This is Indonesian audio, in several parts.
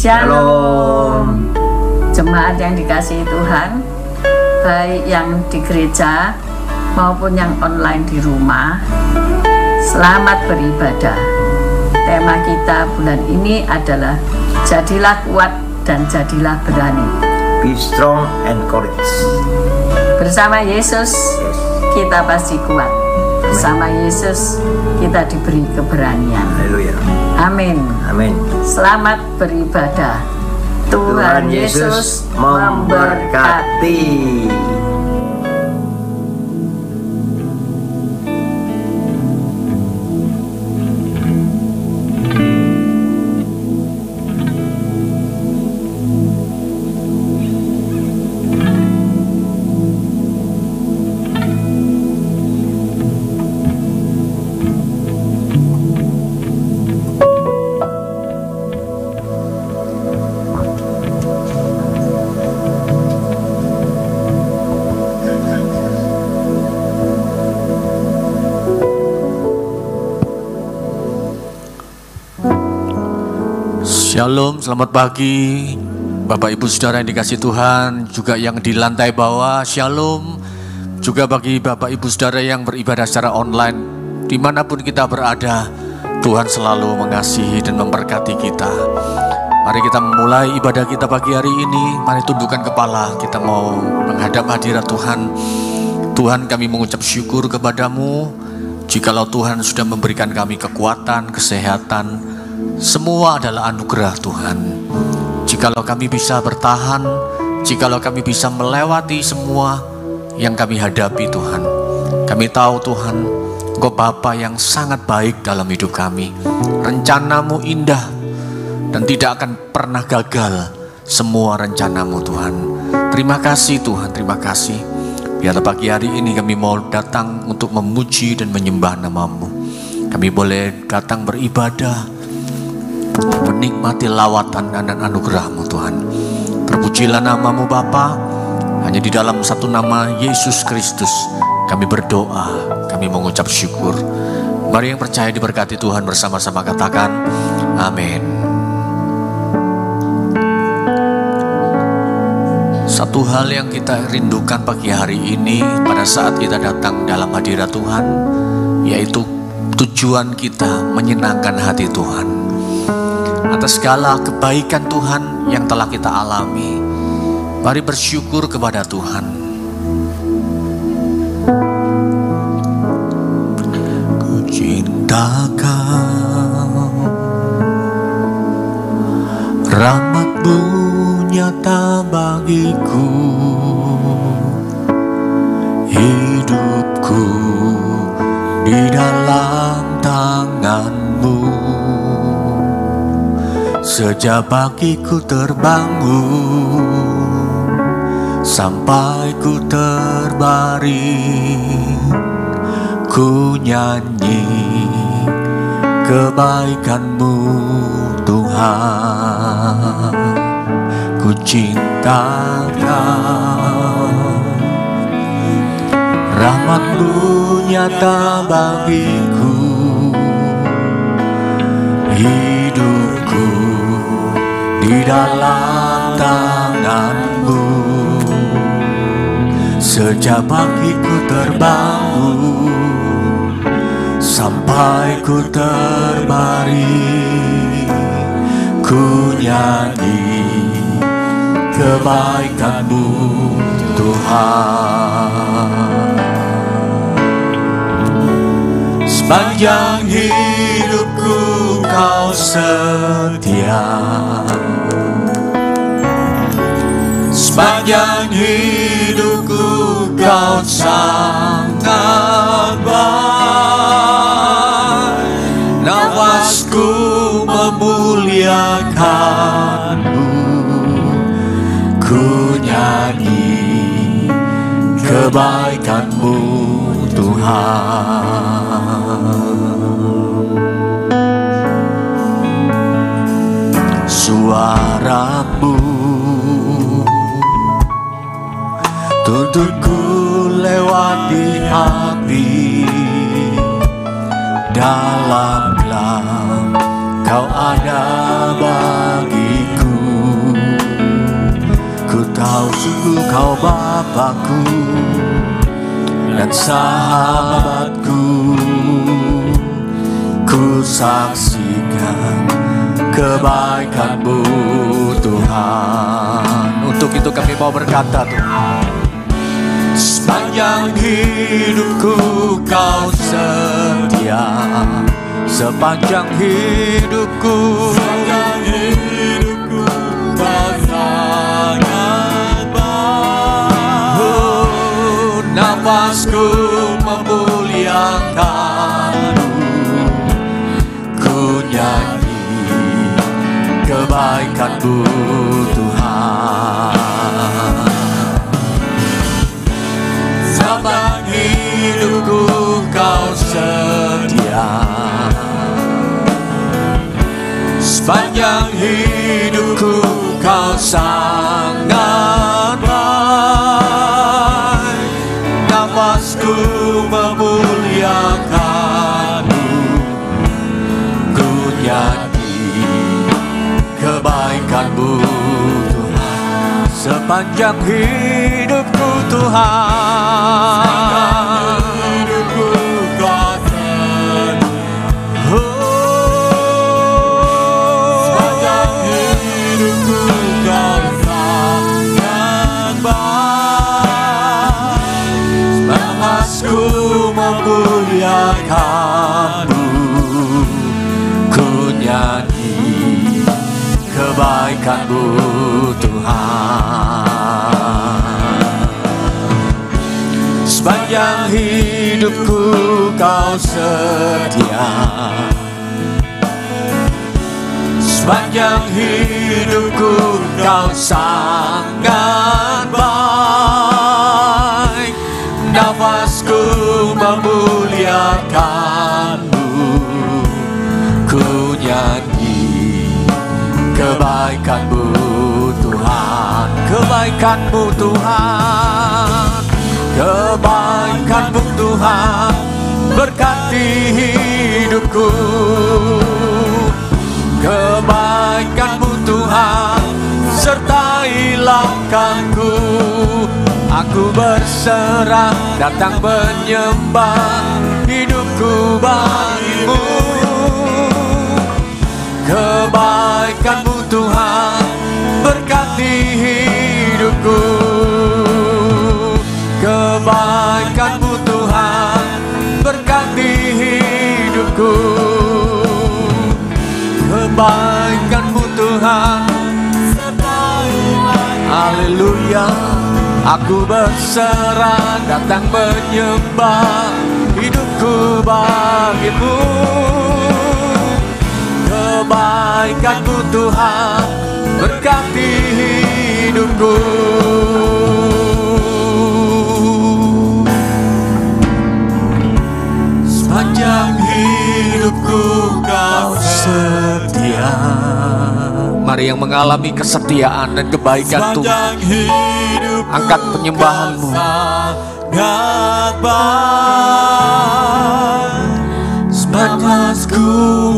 Shalom. Jemaat yang dikasihi Tuhan, baik yang di gereja maupun yang online di rumah, selamat beribadah. Tema kita bulan ini adalah jadilah kuat dan jadilah berani. Be strong and courage. Bersama Yesus kita pasti kuat. Bersama Yesus kita diberi keberanian. Haleluya. Amin. Amin. Selamat beribadah. Tuhan Yesus memberkati. Shalom, selamat pagi Bapak Ibu Saudara yang dikasihi Tuhan, juga yang di lantai bawah. Shalom juga bagi Bapak Ibu Saudara yang beribadah secara online. Dimanapun kita berada, Tuhan selalu mengasihi dan memberkati kita. Mari kita memulai ibadah kita pagi hari ini. Mari tundukkan kepala, kita mau menghadap hadirat Tuhan. Tuhan, kami mengucap syukur kepadamu, jikalau Tuhan sudah memberikan kami kekuatan, kesehatan. Semua adalah anugerah Tuhan. Jikalau kami bisa bertahan, jikalau kami bisa melewati semua yang kami hadapi Tuhan, kami tahu Tuhan, Engkau Bapa yang sangat baik dalam hidup kami. Rencanamu indah dan tidak akan pernah gagal semua rencanamu Tuhan. Terima kasih Tuhan, terima kasih. Biarlah pagi hari ini kami mau datang untuk memuji dan menyembah nama-Mu. Kami boleh datang beribadah, menikmati lawatan dan anugerah-Mu Tuhan. Terpujilah nama-Mu Bapa. Hanya di dalam satu nama, Yesus Kristus, kami berdoa, kami mengucap syukur. Mari yang percaya diberkati Tuhan bersama-sama katakan amin. Satu hal yang kita rindukan pagi hari ini pada saat kita datang dalam hadirat Tuhan, yaitu tujuan kita menyenangkan hati Tuhan. Atas segala kebaikan Tuhan yang telah kita alami, mari bersyukur kepada Tuhan. Ku cinta Kau, rahmat-Mu nyata bagiku, hidupku di dalam tangan-Mu. Sejak pagi ku terbangun sampai ku terbaring, ku nyanyi kebaikan-Mu Tuhan. Ku cinta Kau, rahmat-Mu nyata bagiku, hidupku di dalam tangan-Mu. Sejak pagi ku terbangun sampai ku terbaring, ku nyanyi kebaikan-Mu Tuhan. Sepanjang hidupku Kau setia, sepanjang hidupku Kau sangat baik. Nafasku memuliakan-Mu, ku nyanyi kebaikan-Mu Tuhan. Suara-Mu tuntunku lewati hati, dalam gelap Kau ada bagiku. Kau sungguh kau Bapakku dan sahabatku. Ku saksikan kebaikan-Mu Tuhan. Untuk itu kami mau berkata Tuhan, sepanjang hidupku Kau setia, sepanjang hidupku Kau sangat baik. Oh, nafasku memuliakan-Mu, ku nyanyi kebaikan-Mu Tuhan. Sepanjang hidupku Kau setia, sepanjang hidupku Kau sangat baik. Nafasku memuliakan-Mu, ku nyanyi kebaikan-Mu Tuhan. Sepanjang hidupku Tuhan, hidupku Kau setia. Sepanjang hidupku Kau sangat baik. Nafasku memuliakan-Mu, ku nyanyi kebaikan-Mu Tuhan. Sepanjang hidupku Kau setia, sepanjang hidupku Kau sangat baik. Nafasku memuliakan-Mu, ku nyanyi kebaikan-Mu Tuhan. Kebaikan-Mu Tuhan, kebaikan-Mu Tuhan berkati hidupku. Kebaikan-Mu Tuhan sertai langkahku. Aku berserah datang menyembah, hidupku bagi-Mu. Kebaikan-Mu Tuhan berkati hidupku. Kebaikan-Mu Tuhan berkati hidupku. Kebaikan-Mu Tuhan, haleluya. Aku berserah datang menyembah, hidupku bagi-Mu. Kebaikan-Mu Tuhan berkati hidupku. Sepanjang hidupku Kau setia. Mari yang mengalami kesetiaan dan kebaikan Tuhan, angkat penyembahan-Mu. Nafasku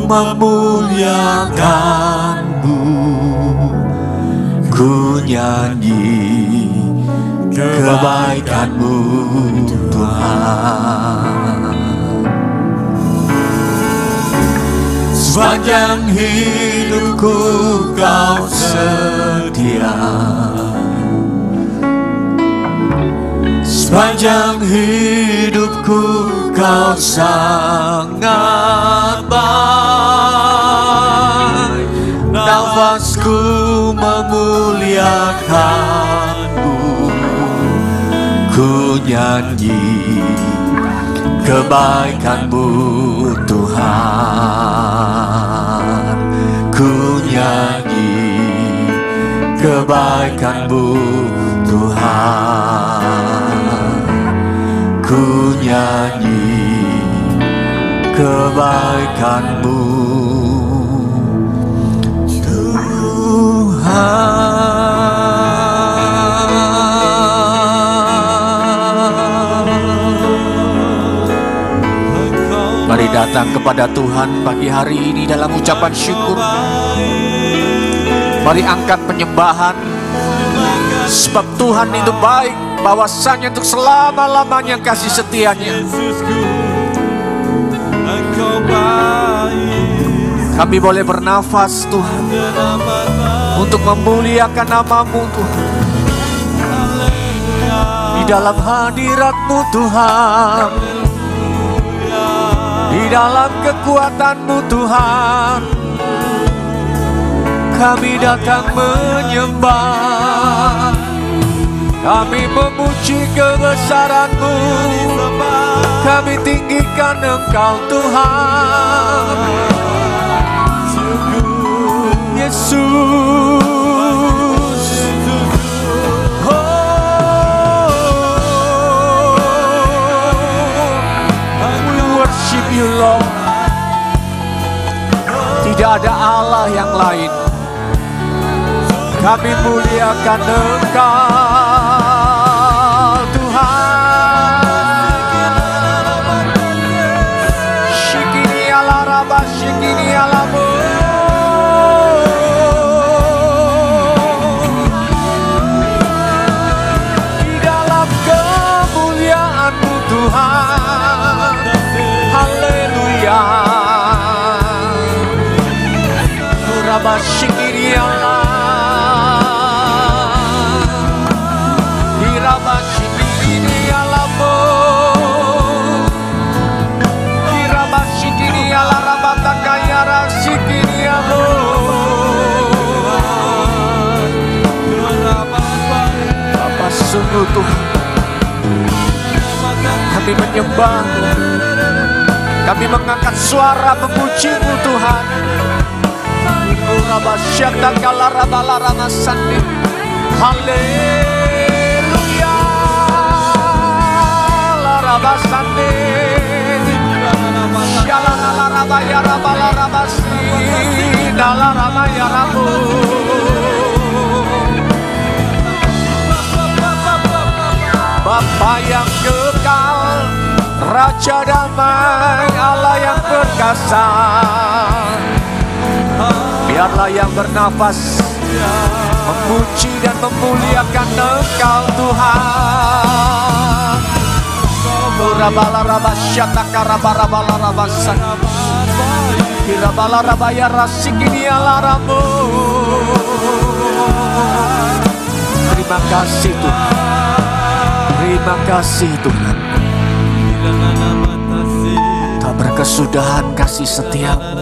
memuliakan-Mu, ku nyanyi kebaikan-Mu Tuhan. Sepanjang hidupku Kau setia, sepanjang hidupku Kau sangat baik. Nafasku memuliakan-Mu, ku nyanyi kebaikan-Mu Tuhan. Ku nyanyi kebaikan-Mu Tuhan. Ku nyanyi kebaikan-Mu Mari datang kepada Tuhan pagi hari ini dalam ucapan syukur. Mari angkat penyembahan. Sebab Tuhan itu baik, bahwasanya untuk selama-lamanya kasih setianya. Kami boleh bernafas Tuhan, untuk memuliakan nama-Mu Tuhan. Di dalam hadirat-Mu Tuhan, di dalam kekuatan-Mu Tuhan, kami datang menyembah, kami memuji kebesaran-Mu, kami tinggikan Engkau Tuhan. Yesus, we worship you Lord. Tidak ada Allah yang lain. Kami muliakan Engkau Tuhan. Shikini ala rabba, shikini ala mu. Di dalam kemuliaan-Mu Tuhan. Haleluya. Rabba shikini ala. Bapa, sungguh Tuhan, kami menyembah, kami mengangkat suara memuji-Mu Tuhan. Haleluya, larabasande, shalalalarabaya rabalarabasi, dalaramaya rabu. Bapa yang kekal, Raja damai, Allah yang perkasa, biarlah yang bernafas memuji dan memuliakan Engkau Tuhan. Rabalaraba syataka rabarabala Kirabalarabaya rasikini alaramu. Terima kasih Tuhan, terima kasih Tuhan. Tak berkesudahan kasih setiamu.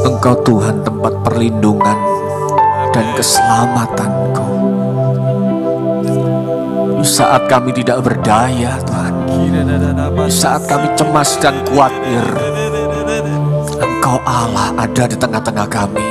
Engkau Tuhan tempat perlindungan dan keselamatanku. Di saat kami tidak berdaya Tuhan, di saat kami cemas dan khawatir, Engkau Allah ada di tengah-tengah kami.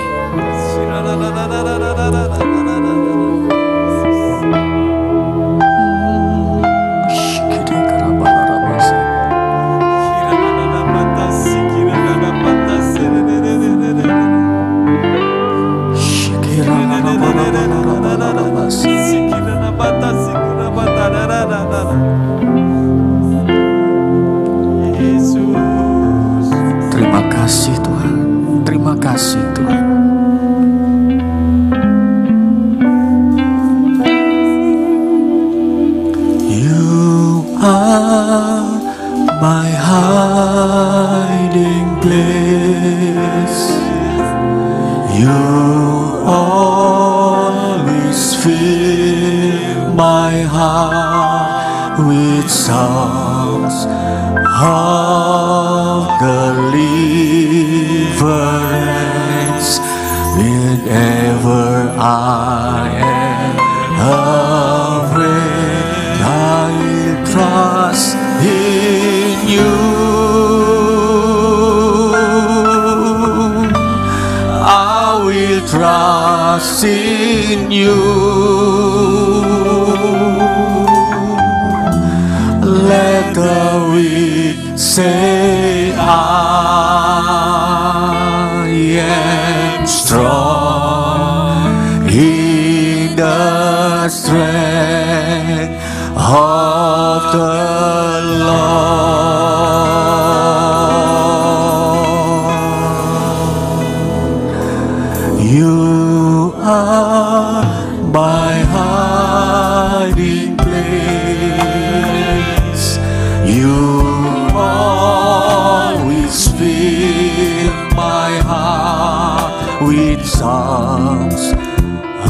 Terima kasih Tuhan, terima kasih Tuhan. You are my hiding place. You always fill my heart with songs of deliverance. Whenever I am afraid, I will trust in you. trust in you. Let the weak say I am strong in the strength of the Lord. You are my hiding place. You always fill my heart with songs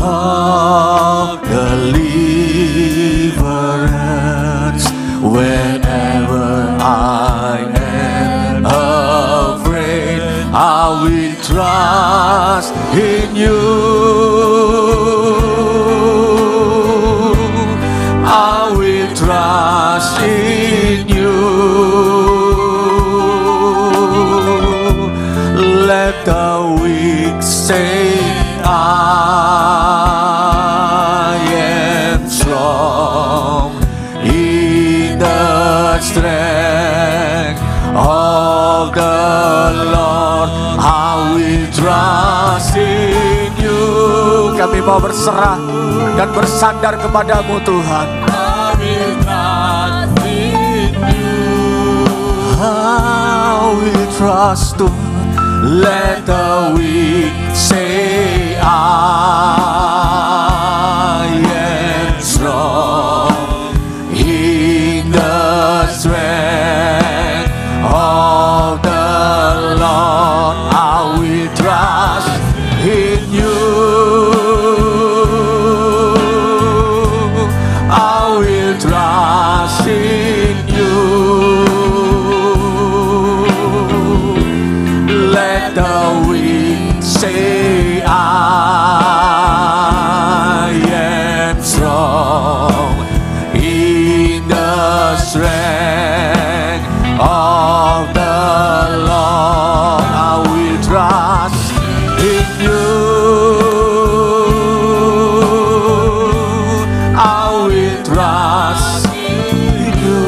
of deliverance. Whenever I am afraid, I will trust in you. I will trust in you. Let the weak say I am strong in the strength of the Lord. I will trust in you. Kami mau berserah dan bersandar kepadamu Tuhan. I will trust in you. I will trust Tuhan. Let the weak say I am strong in the strength of the Lord. I will trust in you. I will trust in you. Let the weak say I am strong in the strength of the Lord. I will trust in you. I will trust in you.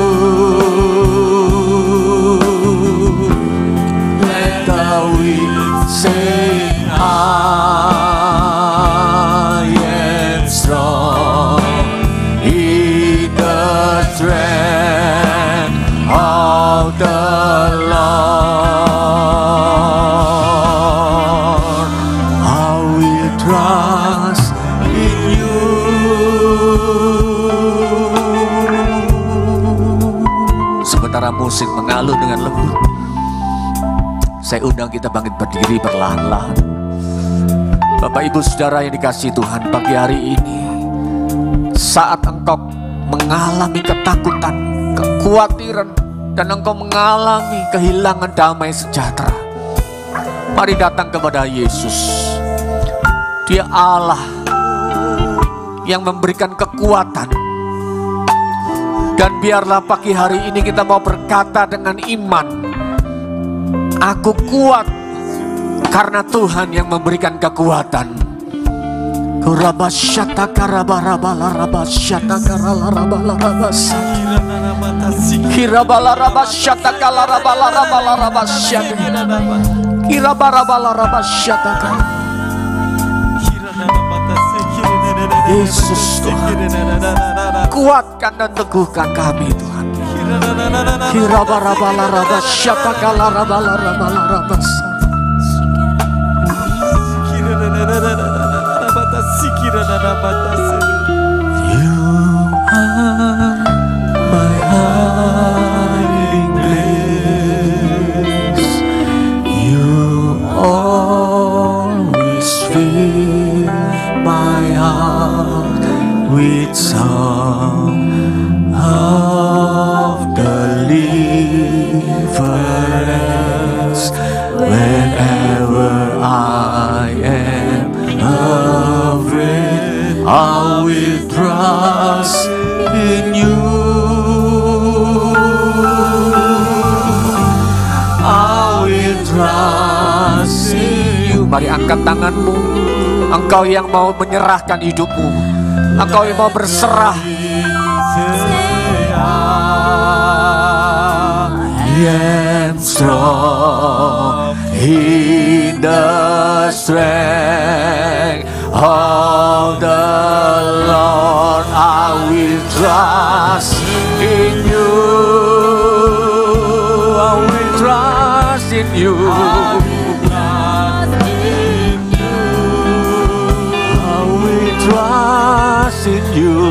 Let the weak say I am strong in the strength of the Lord. I will trust in you. Sementara musik mengalun dengan lembut, saya undang kita bangkit berdiri perlahan-lahan. Bapak Ibu Saudara yang dikasihi Tuhan, pagi hari ini saat engkau mengalami ketakutan, kekhawatiran, dan engkau mengalami kehilangan damai sejahtera, mari datang kepada Yesus. Dia Allah yang memberikan kekuatan. Dan biarlah pagi hari ini kita mau berkata dengan iman, aku kuat karena Tuhan yang memberikan kekuatan. Kurabasyata karabarabala rabasyata karala rabasa. Kirabala rabasyata kalarabala rabala rabasyata. Kirabarabala rabasyata kar. Yesus Tuhan, kuatkan dan teguhkan kami Tuhan. Kirabarabala rabasyata kalarabala rabala rabasa. You are my hiding place. You always fill my heart with song of deliverance. Whenever I am afraid, I will trust in you. I will trust in you. Mari angkat tanganmu Engkau yang mau menyerahkan hidupmu, Engkau yang mau berserah. I am strong in the strength of the Lord. I will trust in you. I will trust in you. I will trust in you.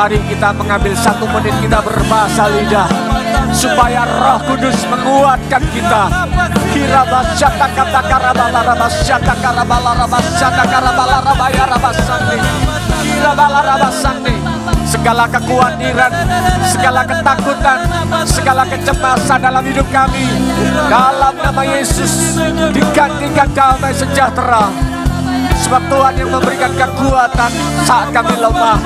Mari kita mengambil 1 menit, kita berbahasa lidah supaya Roh Kudus menguatkan kita. Segala kekhawatiran, segala ketakutan, segala kecemasan dalam hidup kami, dalam nama Yesus digantikan damai sejahtera. Sebab Tuhan yang memberikan kekuatan saat kami lemah.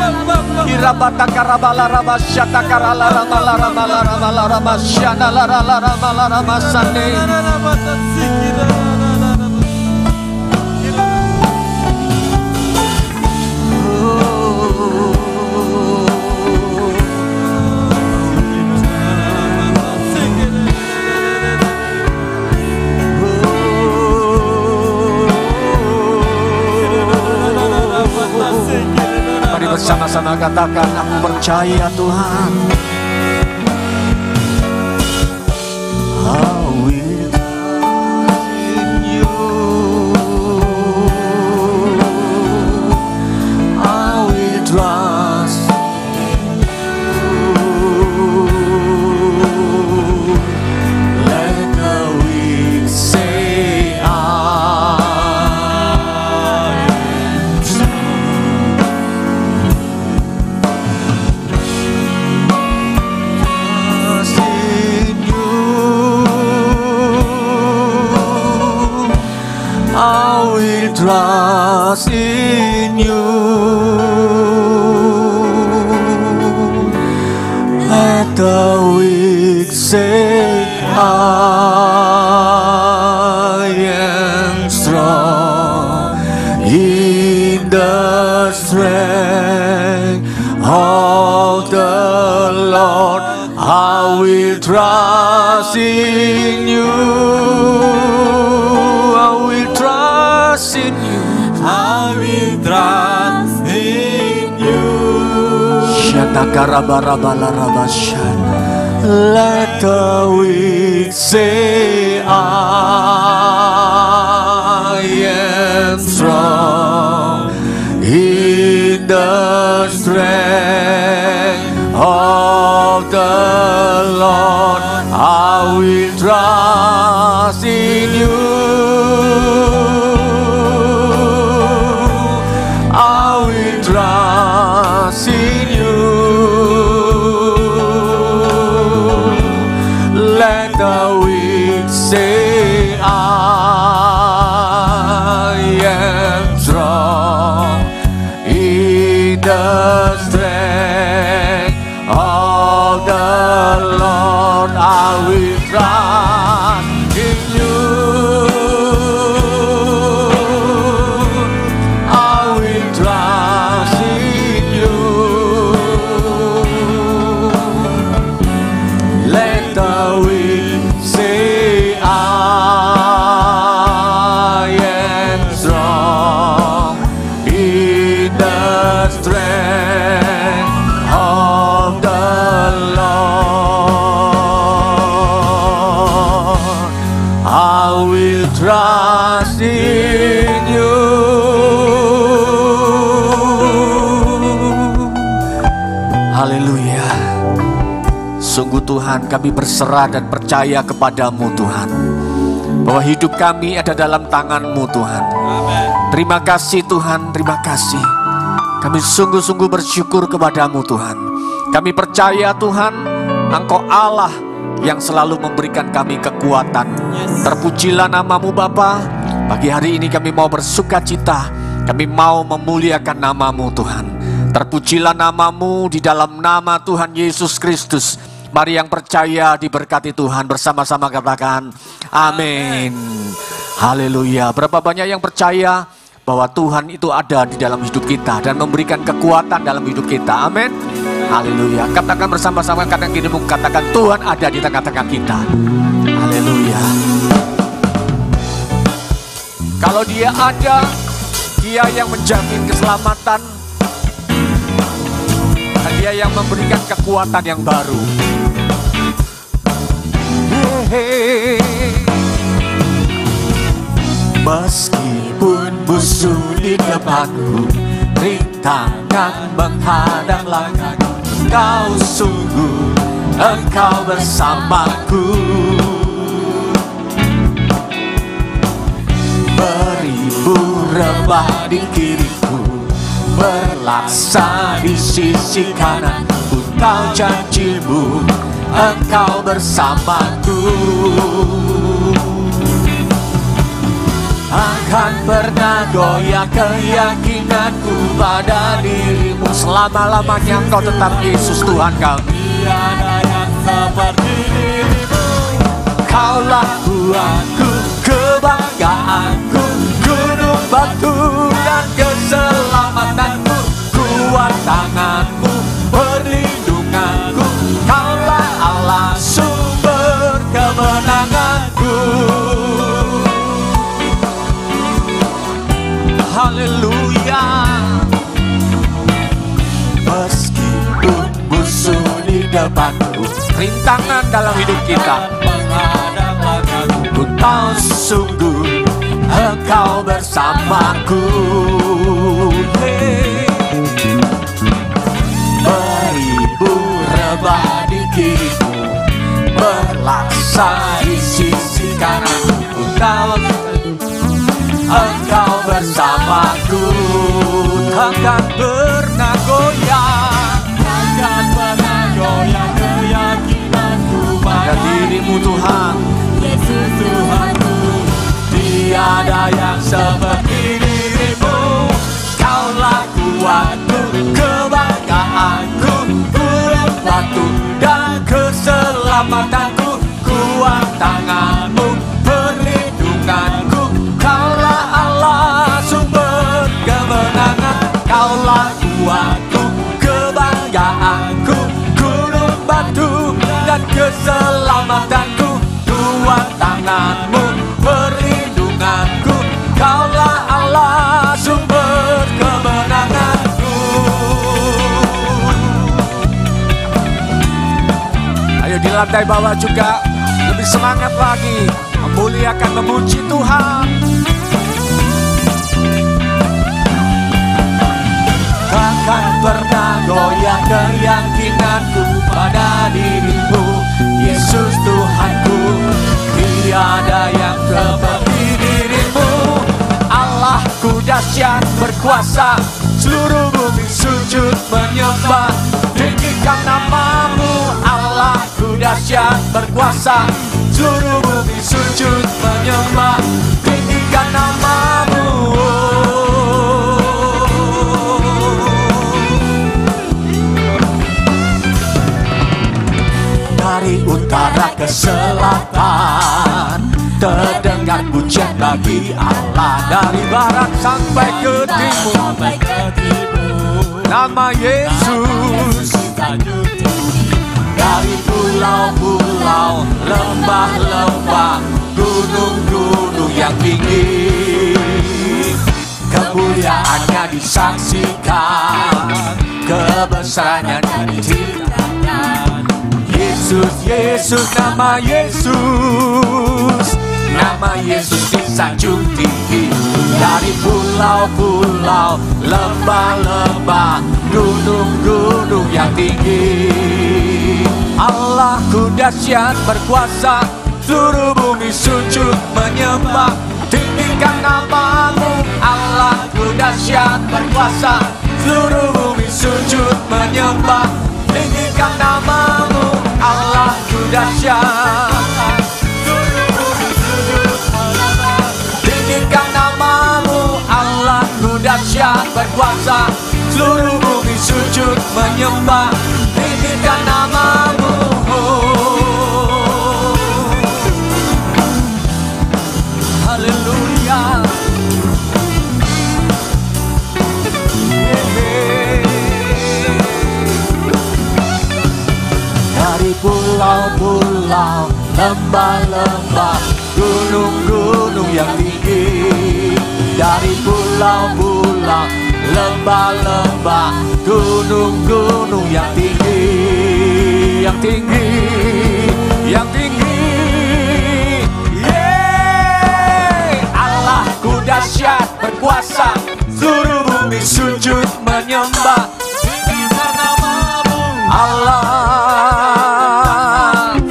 Mari bersama-sama katakan, aku percaya Tuhan. I will trust in you. I will trust in you. Let the weak say I am strong. Trust in you. I will trust in you. Let the weak say I am strong in the strength of the Lord. I will trust in you. I will trust in you. I will trust in you. Let the weak say I am strong in the strength of the Lord. I will trust in you. I will trust in you. Let the weak say I am strong in the strength Sungguh Tuhan, kami berserah dan percaya kepadamu Tuhan, bahwa hidup kami ada dalam tangan-Mu Tuhan. Terima kasih Tuhan, terima kasih. Kami sungguh-sungguh bersyukur kepadamu Tuhan. Kami percaya Tuhan, Engkau Allah yang selalu memberikan kami kekuatan. Terpujilah nama-Mu Bapa. Pagi hari ini kami mau bersuka cita, kami mau memuliakan nama-Mu Tuhan. Terpujilah nama-Mu di dalam nama Tuhan Yesus Kristus. Mari yang percaya diberkati Tuhan, bersama-sama katakan amin. Haleluya. Berapa banyak yang percaya bahwa Tuhan itu ada di dalam hidup kita dan memberikan kekuatan dalam hidup kita. Amin. Haleluya. Katakan bersama-sama, katakan kirimu, katakan Tuhan ada di tengah-tengah kita. Haleluya. Kalau Dia ada, Dia yang menjamin keselamatan, dan Dia yang memberikan kekuatan yang baru. Meskipun musuh di depanku, rintangan menghadang langkahku, Engkau sungguh, Engkau bersamaku. Beribu rebah di kiriku, berlaksa di sisi kanan, ku tahu janji-Mu, Engkau bersamaku. Akan pernah goyah keyakinanku pada diri-Mu. Selama-lamanya Engkau tetap Yesus Tuhan kami. Tiada yang seperti diri-Mu. Kaulah kuatku, kebanggaanku, gunung batu dan keselamatanku, kuat tangan-Mu, perlindunganku. Kaulah Allah, sumber kemenanganku. Haleluya. Meskipun musuh di depanku, rintangan dalam hidup kita, ku tahu sungguh Engkau bersamaku. Beribu rebah di kiriku, berlaksa di sisi kanan, ku tahu Engkau bersamaku. Takkan pernah goyah, takkan pernah goyah keyakinanku pada diri-Mu Tuhan. Yesus Tuhanku, tiada yang seperti diri-Mu. Kaulah kuatku, kebanggaanku, gunung batu dan keselamatanku, kuat tangan-Mu, perlindunganku. Kaulah Allah, sumber kemenangan. Kaulah kuatku, kebanggaanku, gunung batu dan keselamatanku, kuat tangan-Mu, perlindunganku. Kaulah Allah, sumber kemenanganku. Ayo di lantai bawah juga lebih semangat lagi, memuliakan, memuji Tuhan. Takkan pernah goyah keyakinanku pada diri-Mu, Yesus Tuhanku. Tiada yang seperti diri-Mu. Allahku dahsyat berkuasa, seluruh bumi sujud menyembah. Tinggikan nama-Mu. Allahku dahsyat berkuasa, seluruh bumi sujud menyembah. Tinggikan nama-Mu. Dari utara ke selatan, terdengar pujian bagi Allah. Dari barat sampai ke timur, nama Yesus. Dari pulau-pulau, lembah-lembah, gunung-gunung yang tinggi, kemuliaannya disaksikan, kebesarannya diceritakan. Yesus, Yesus, nama Yesus, nama Yesus disanjung tinggi. Dari pulau-pulau, lembah-lembah, gunung-gunung yang tinggi, Allahku dahsyat berkuasa, seluruh bumi sujud menyembah. Tinggikan namamu, Allahku dahsyat berkuasa, seluruh bumi sujud menyembah. Tinggikan namamu, Allahku dahsyat, seluruh bumi sujud menyembah. Tinggikan namamu, Allahku dahsyat berkuasa, seluruh bumi sujud menyembah. Tinggikan namamu. Haleluya. Dari pulau-pulau, lembah-lembah, gunung-gunung yang tinggi. Dari pulau-pulau, lembah-lembah, gunung-gunung yang tinggi, yang tinggi, yang tinggi. Allahku dahsyat berkuasa, seluruh bumi sujud menyembah. Tinggikan namamu, Allah,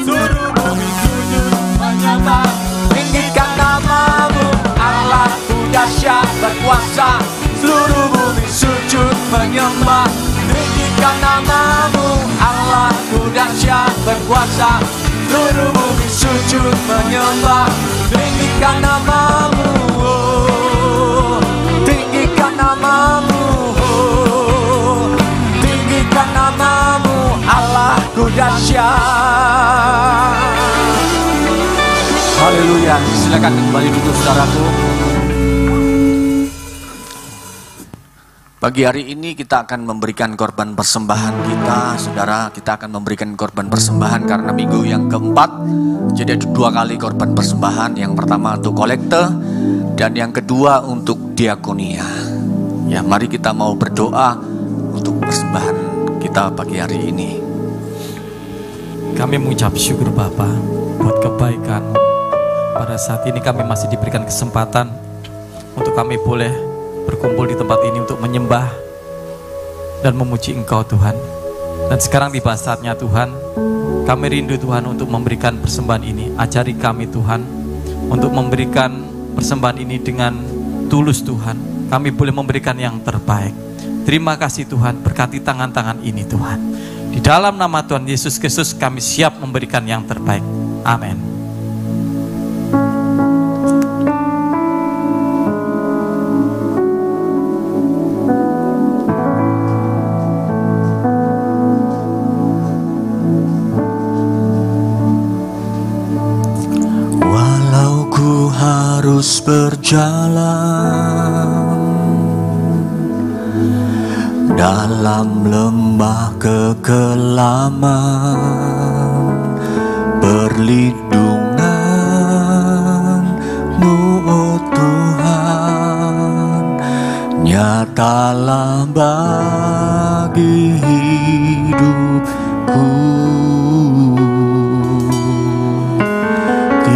seluruh bumi sujud menyembah. Tinggikan namamu, Allahku dahsyat berkuasa, seluruh bumi sujud menyembah. Tinggikan namamu, Allahku dahsyat berkuasa, seluruh bumi sujud menyembah. Tinggikan namamu, oh, tinggikan namamu, oh, tinggikan namamu, Allahku dahsyat. Haleluya. Silakan kembali duduk saudaraku. Pagi hari ini kita akan memberikan korban persembahan kita, saudara. Kita akan memberikan korban persembahan karena minggu yang keempat. Jadi ada 2 kali korban persembahan. Yang pertama untuk kolekte dan yang kedua untuk diakonia. Ya, mari kita mau berdoa untuk persembahan kita pagi hari ini. Kami mengucap syukur Bapa buat kebaikan. Pada saat ini kami masih diberikan kesempatan untuk kami boleh berkumpul di tempat ini untuk menyembah dan memuji Engkau Tuhan. Dan sekarang tiba saatnya Tuhan, kami rindu Tuhan untuk memberikan persembahan ini. Ajari kami Tuhan untuk memberikan persembahan ini dengan tulus Tuhan. Kami boleh memberikan yang terbaik. Terima kasih Tuhan, berkati tangan-tangan ini Tuhan. Di dalam nama Tuhan Yesus Kristus kami siap memberikan yang terbaik. Amin. Harus berjalan dalam lembah kekelaman, perlindungan-Mu, oh Tuhan, nyatalah bagi hidupku.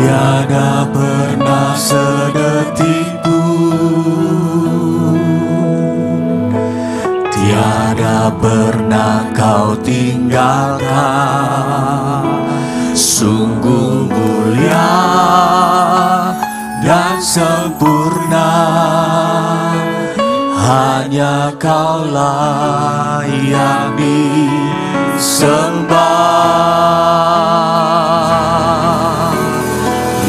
Tiada pernah sedetik pun, tiada pernah Kau tinggalkan. Sungguh mulia dan sempurna, hanya Kaulah yang disembah.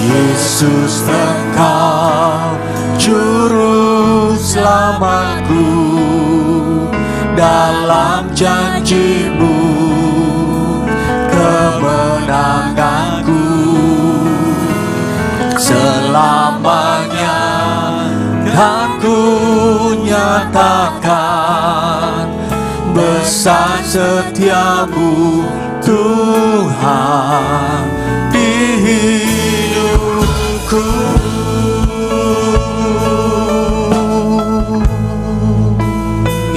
Yesus Engkau juru selamatku, dalam janji-Mu kemenanganku. Selamanya kan ku nyatakan besar setiamu Tuhan di hidupku.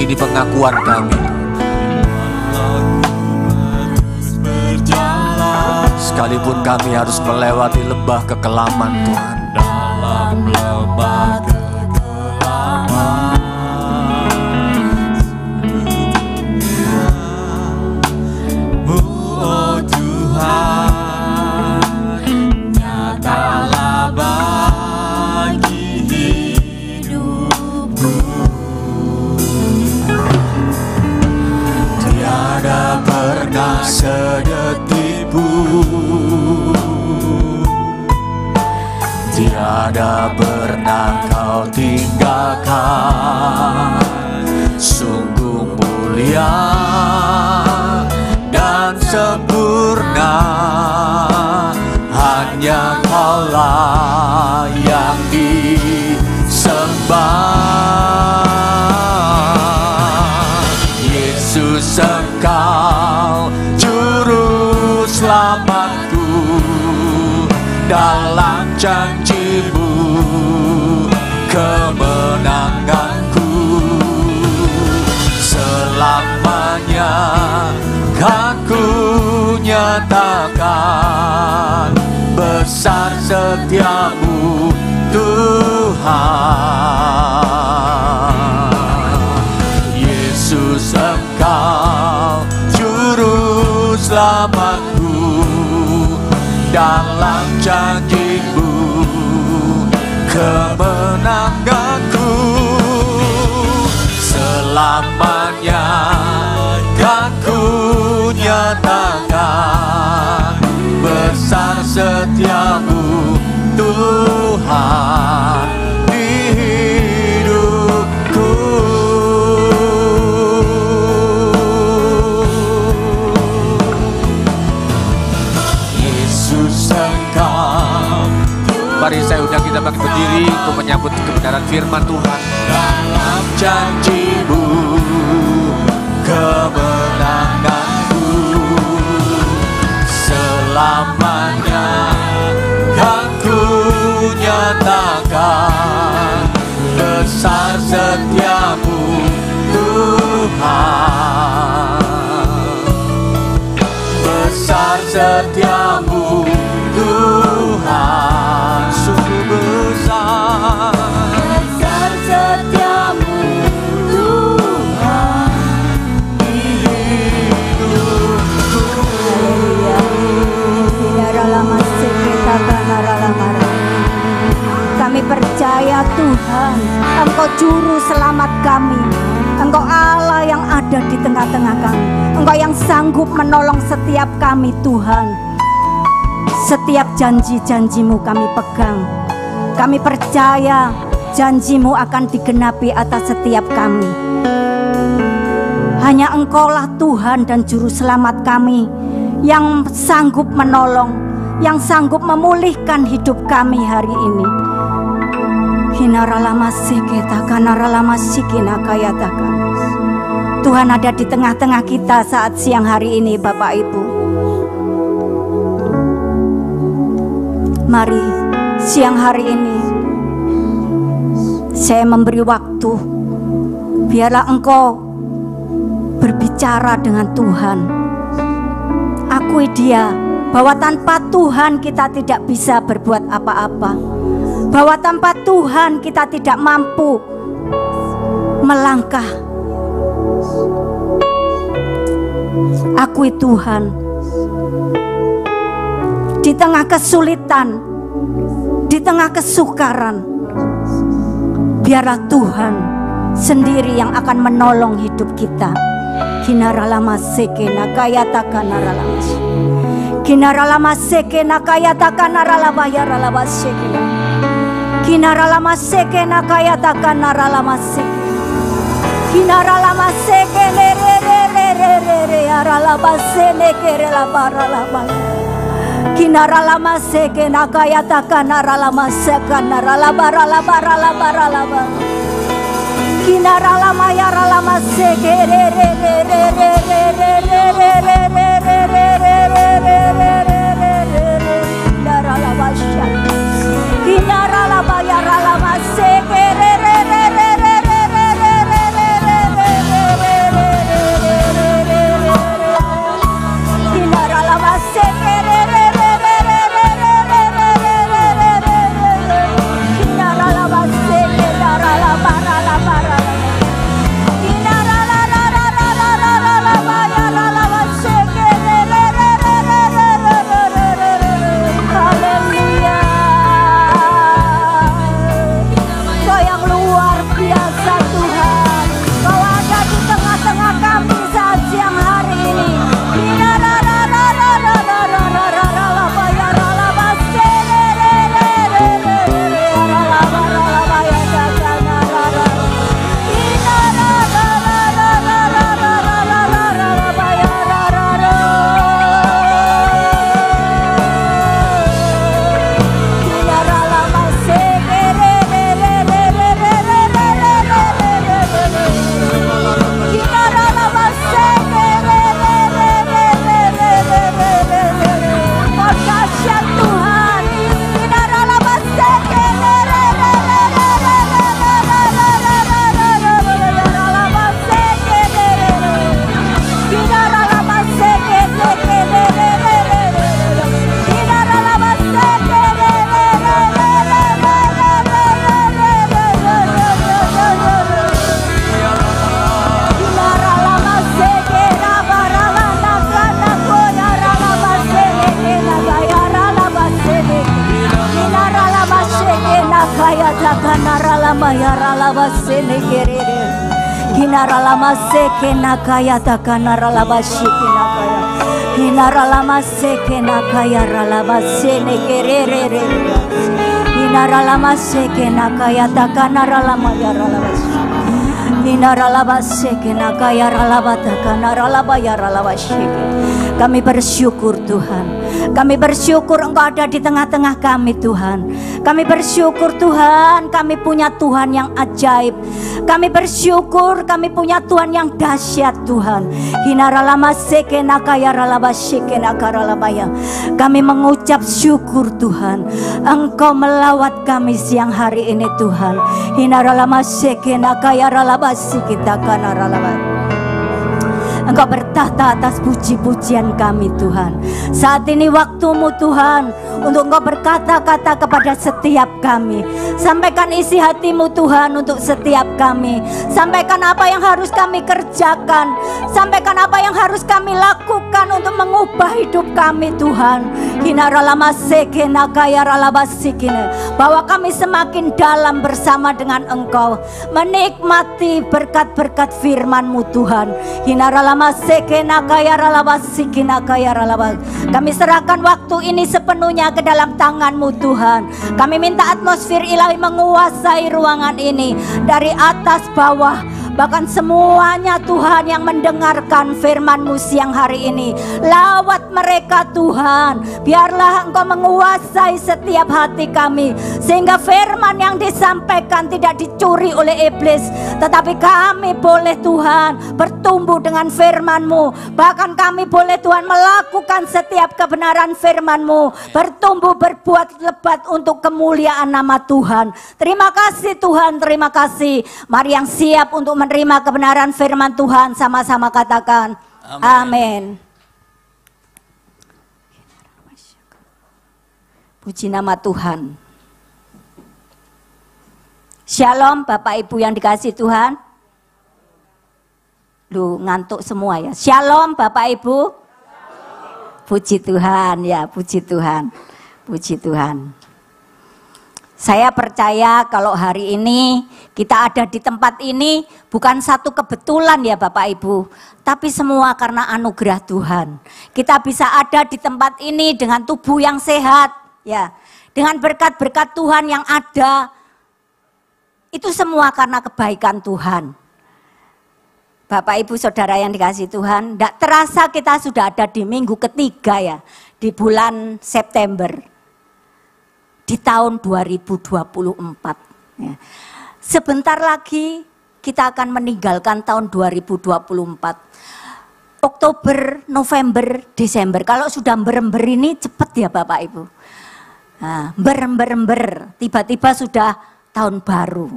Ini pengakuan kami. Sekalipun kami harus melewati lembah kekelaman Tuhan, dalam lembah kekelaman, oh Tuhan, sedetik pun. Tiada pernah kau tinggalkan, sungguh mulia dan sempurna. Hanya Kaulah yang disembah. Yesus, Engkau juru selamatku, dalam janji-Mu kemenanganku. Selamanya kan ku nyatakan besar setiamu Tuhan. Yesus, Engkau juru selamatku, dalam janji-Mu kemenanganku. Selamanya kan ku nyatakan besar setiamu Tuhan di hidupku. Yesus, Engkau. Mari saya undang kita bangkit berdiri untuk menyambut kebenaran firman Tuhan. Dalam janji-Mu kemenanganku, selamanya kan ku nyatakan besar setiamu Tuhan. Besar setiamu Tuhan, sungguh besar. Besar setiamu Tuhan di hidupku. Kami percaya Tuhan, Engkau juru selamat kami. Engkau Allah yang ada di tengah-tengah kami. Engkau yang sanggup menolong setiap kami Tuhan. Setiap janji-janji-Mu kami pegang. Kami percaya janji-Mu akan digenapi atas setiap kami. Hanya Engkaulah Tuhan dan juru selamat kami, yang sanggup menolong, yang sanggup memulihkan hidup kami hari ini. Tuhan ada di tengah-tengah kita saat siang hari ini, Bapak Ibu. Mari siang hari ini saya memberi waktu, biarlah Engkau berbicara dengan Tuhan. Akui Dia bahwa tanpa Tuhan kita tidak bisa berbuat apa-apa, bahwa tanpa Tuhan kita tidak mampu melangkah. Akui Tuhan di tengah kesulitan, di tengah kesukaran, biarlah Tuhan sendiri yang akan menolong hidup kita. Kinaralama sekena kaya takanaralamas, kinaralama sekena kaya takanaralaba yaralaba sekena, kinaralama sekena kaya takanaralama sekena, kinaralama sekene re re re re re re yaralaba sene kerela baralaba, kinaralama sekena kaya takanaralama sekana ralaba ralaba ralaba ralaba. Kinaralama yaralama sekere re re re re re re re re re re re re re re re re yaralama sya. Kinaralama yaralama sekere re re re re re re re re re re re. Kinaralama sekere re re re re re re re re. Kinaralama sekere yaralama ralaba. Kinaralama sene kerere. Hinaralama seke nakaya takanaralaba shikina kaya. Hinaralama seke nakaya ralaba sene kerere. Hinaralama seke nakaya takanaralama ya ralaba. Hinaralaba seke nakaya ralaba takanaralaba ya ralaba shike. Kami bersyukur Tuhan. Kami bersyukur Engkau ada di tengah-tengah kami Tuhan. Kami bersyukur Tuhan, kami punya Tuhan yang ajaib. Kami bersyukur kami punya Tuhan yang dahsyat Tuhan. Hinaralama seke nakaya ralaba shike nakaralabaya. Kami mengucap syukur Tuhan, Engkau melawat kami siang hari ini Tuhan. Hinaralama seke nakaya ralaba shike takanaralaba. Engkau bertahta atas puji-pujian kami Tuhan. Saat ini waktumu Tuhan untuk Engkau berkata-kata kepada setiap kami. Sampaikan isi hatimu Tuhan untuk setiap kami. Sampaikan apa yang harus kami kerjakan. Sampaikan apa yang harus kami lakukan untuk mengubah hidup kami Tuhan. Hinaralama seke nakaya ralaba sikine. Bahwa kami semakin dalam bersama dengan Engkau, menikmati berkat-berkat firman-Mu Tuhan. Hinaralama seke nakaya ralaba sikina kaya ralaba. Kami serahkan waktu ini sepenuhnya ke dalam tangan-Mu Tuhan. Kami minta atmosfer ilahi menguasai ruangan ini dari atas bawah, bahkan semuanya Tuhan yang mendengarkan firman-Mu siang hari ini. Lawat mereka Tuhan, biarlah Engkau menguasai setiap hati kami, sehingga firman yang disampaikan tidak dicuri oleh iblis, tetapi kami boleh Tuhan bertumbuh dengan firman-Mu. Bahkan kami boleh Tuhan melakukan setiap kebenaran firman-Mu, bertumbuh berbuat lebat untuk kemuliaan nama Tuhan. Terima kasih Tuhan, terima kasih. Mari yang siap untuk menerima kebenaran firman Tuhan sama-sama katakan amin. Puji nama Tuhan. Shalom Bapak Ibu yang dikasihi Tuhan. Lu ngantuk semua ya. Shalom Bapak Ibu. Puji Tuhan ya, puji Tuhan. Puji Tuhan. Saya percaya kalau hari ini kita ada di tempat ini bukan satu kebetulan ya Bapak Ibu, tapi semua karena anugerah Tuhan. Kita bisa ada di tempat ini dengan tubuh yang sehat ya, dengan berkat-berkat Tuhan yang ada. Itu semua karena kebaikan Tuhan. Bapak Ibu Saudara yang dikasihi Tuhan, tidak terasa kita sudah ada di minggu ketiga ya, di bulan September. Di tahun 2024 ya. Sebentar lagi kita akan meninggalkan tahun 2024. Oktober, November, Desember. Kalau sudah berember ini cepat ya Bapak Ibu. Nah, berember, tiba-tiba sudah tahun baru.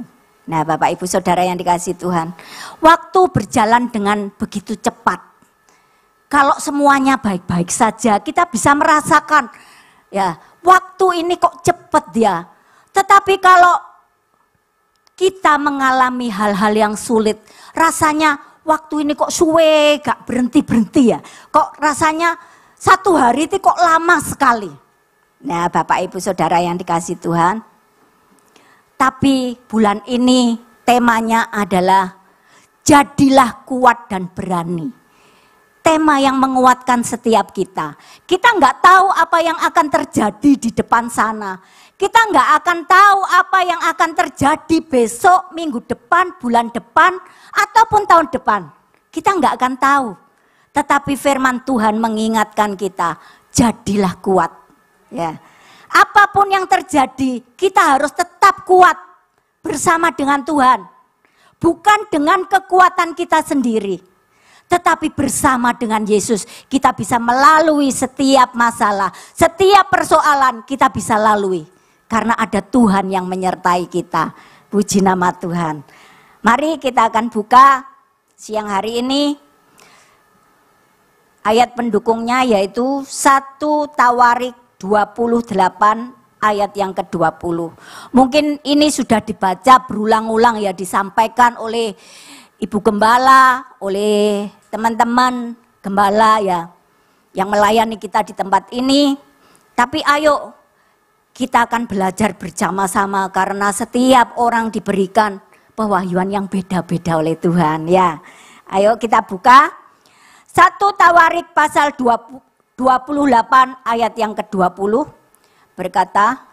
Nah Bapak Ibu Saudara yang dikasihi Tuhan, waktu berjalan dengan begitu cepat. Kalau semuanya baik-baik saja, kita bisa merasakan ya, waktu ini kok cepat ya. Tetapi kalau kita mengalami hal-hal yang sulit, rasanya waktu ini kok suwe, gak berhenti-berhenti ya. Kok rasanya satu hari itu kok lama sekali. Nah Bapak Ibu Saudara yang dikasihi Tuhan, tapi bulan ini temanya adalah jadilah kuat dan berani. Tema yang menguatkan setiap kita. Kita nggak tahu apa yang akan terjadi di depan sana. Kita nggak akan tahu apa yang akan terjadi besok, minggu depan, bulan depan, ataupun tahun depan. Kita nggak akan tahu. Tetapi firman Tuhan mengingatkan kita, jadilah kuat. Ya. Apapun yang terjadi, kita harus tetap kuat bersama dengan Tuhan. Bukan dengan kekuatan kita sendiri, tetapi bersama dengan Yesus kita bisa melalui setiap masalah, setiap persoalan kita bisa lalui. Karena ada Tuhan yang menyertai kita. Puji nama Tuhan. Mari kita akan buka siang hari ini. Ayat pendukungnya yaitu 1 Tawarik 28 ayat yang ke-20. Mungkin ini sudah dibaca berulang-ulang ya, disampaikan oleh Ibu Gembala, oleh teman-teman Gembala ya, yang melayani kita di tempat ini. Tapi ayo kita akan belajar bersama-sama karena setiap orang diberikan pewahyuan yang beda-beda oleh Tuhan ya. Ayo kita buka 1 Tawarik pasal 28 ayat yang ke-20 berkata,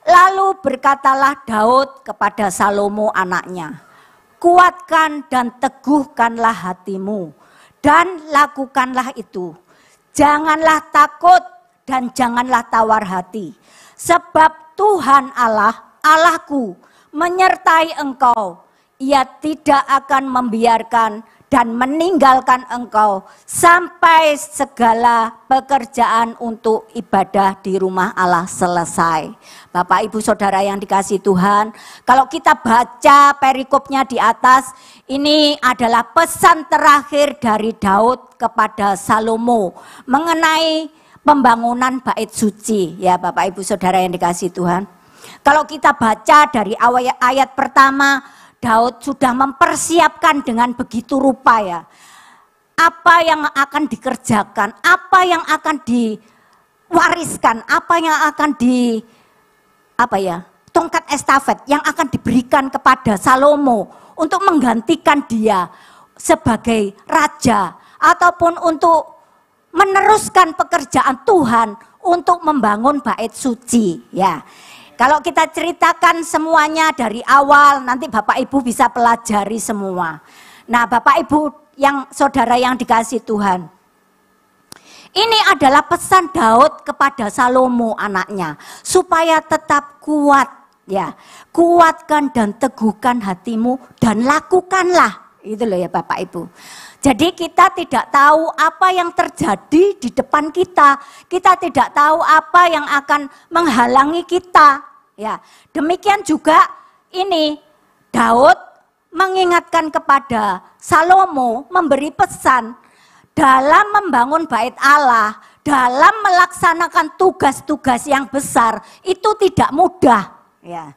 lalu berkatalah Daud kepada Salomo anaknya, kuatkan dan teguhkanlah hatimu dan lakukanlah itu. Janganlah takut dan janganlah tawar hati, sebab Tuhan Allah, Allahku menyertai engkau. Ia tidak akan membiarkan dan meninggalkan engkau sampai segala pekerjaan untuk ibadah di rumah Allah selesai. Bapak Ibu Saudara yang dikasihi Tuhan, kalau kita baca perikopnya di atas, ini adalah pesan terakhir dari Daud kepada Salomo mengenai pembangunan bait suci. Ya Bapak Ibu Saudara yang dikasihi Tuhan. Kalau kita baca dari ayat pertama, Daud sudah mempersiapkan dengan begitu rupa ya. Apa yang akan dikerjakan, apa yang akan diwariskan, apa yang akan tongkat estafet yang akan diberikan kepada Salomo untuk menggantikan dia sebagai raja ataupun untuk meneruskan pekerjaan Tuhan untuk membangun bait suci ya. Kalau kita ceritakan semuanya dari awal, nanti Bapak Ibu bisa pelajari semua. Nah Bapak Ibu yang saudara yang dikasihi Tuhan, ini adalah pesan Daud kepada Salomo anaknya, supaya tetap kuat ya. Kuatkan dan teguhkan hatimu dan lakukanlah. Itu loh ya Bapak Ibu. Jadi kita tidak tahu apa yang terjadi di depan kita. Kita tidak tahu apa yang akan menghalangi kita. Ya, demikian juga ini Daud mengingatkan kepada Salomo, memberi pesan dalam membangun bait Allah, dalam melaksanakan tugas-tugas yang besar itu tidak mudah. Ya,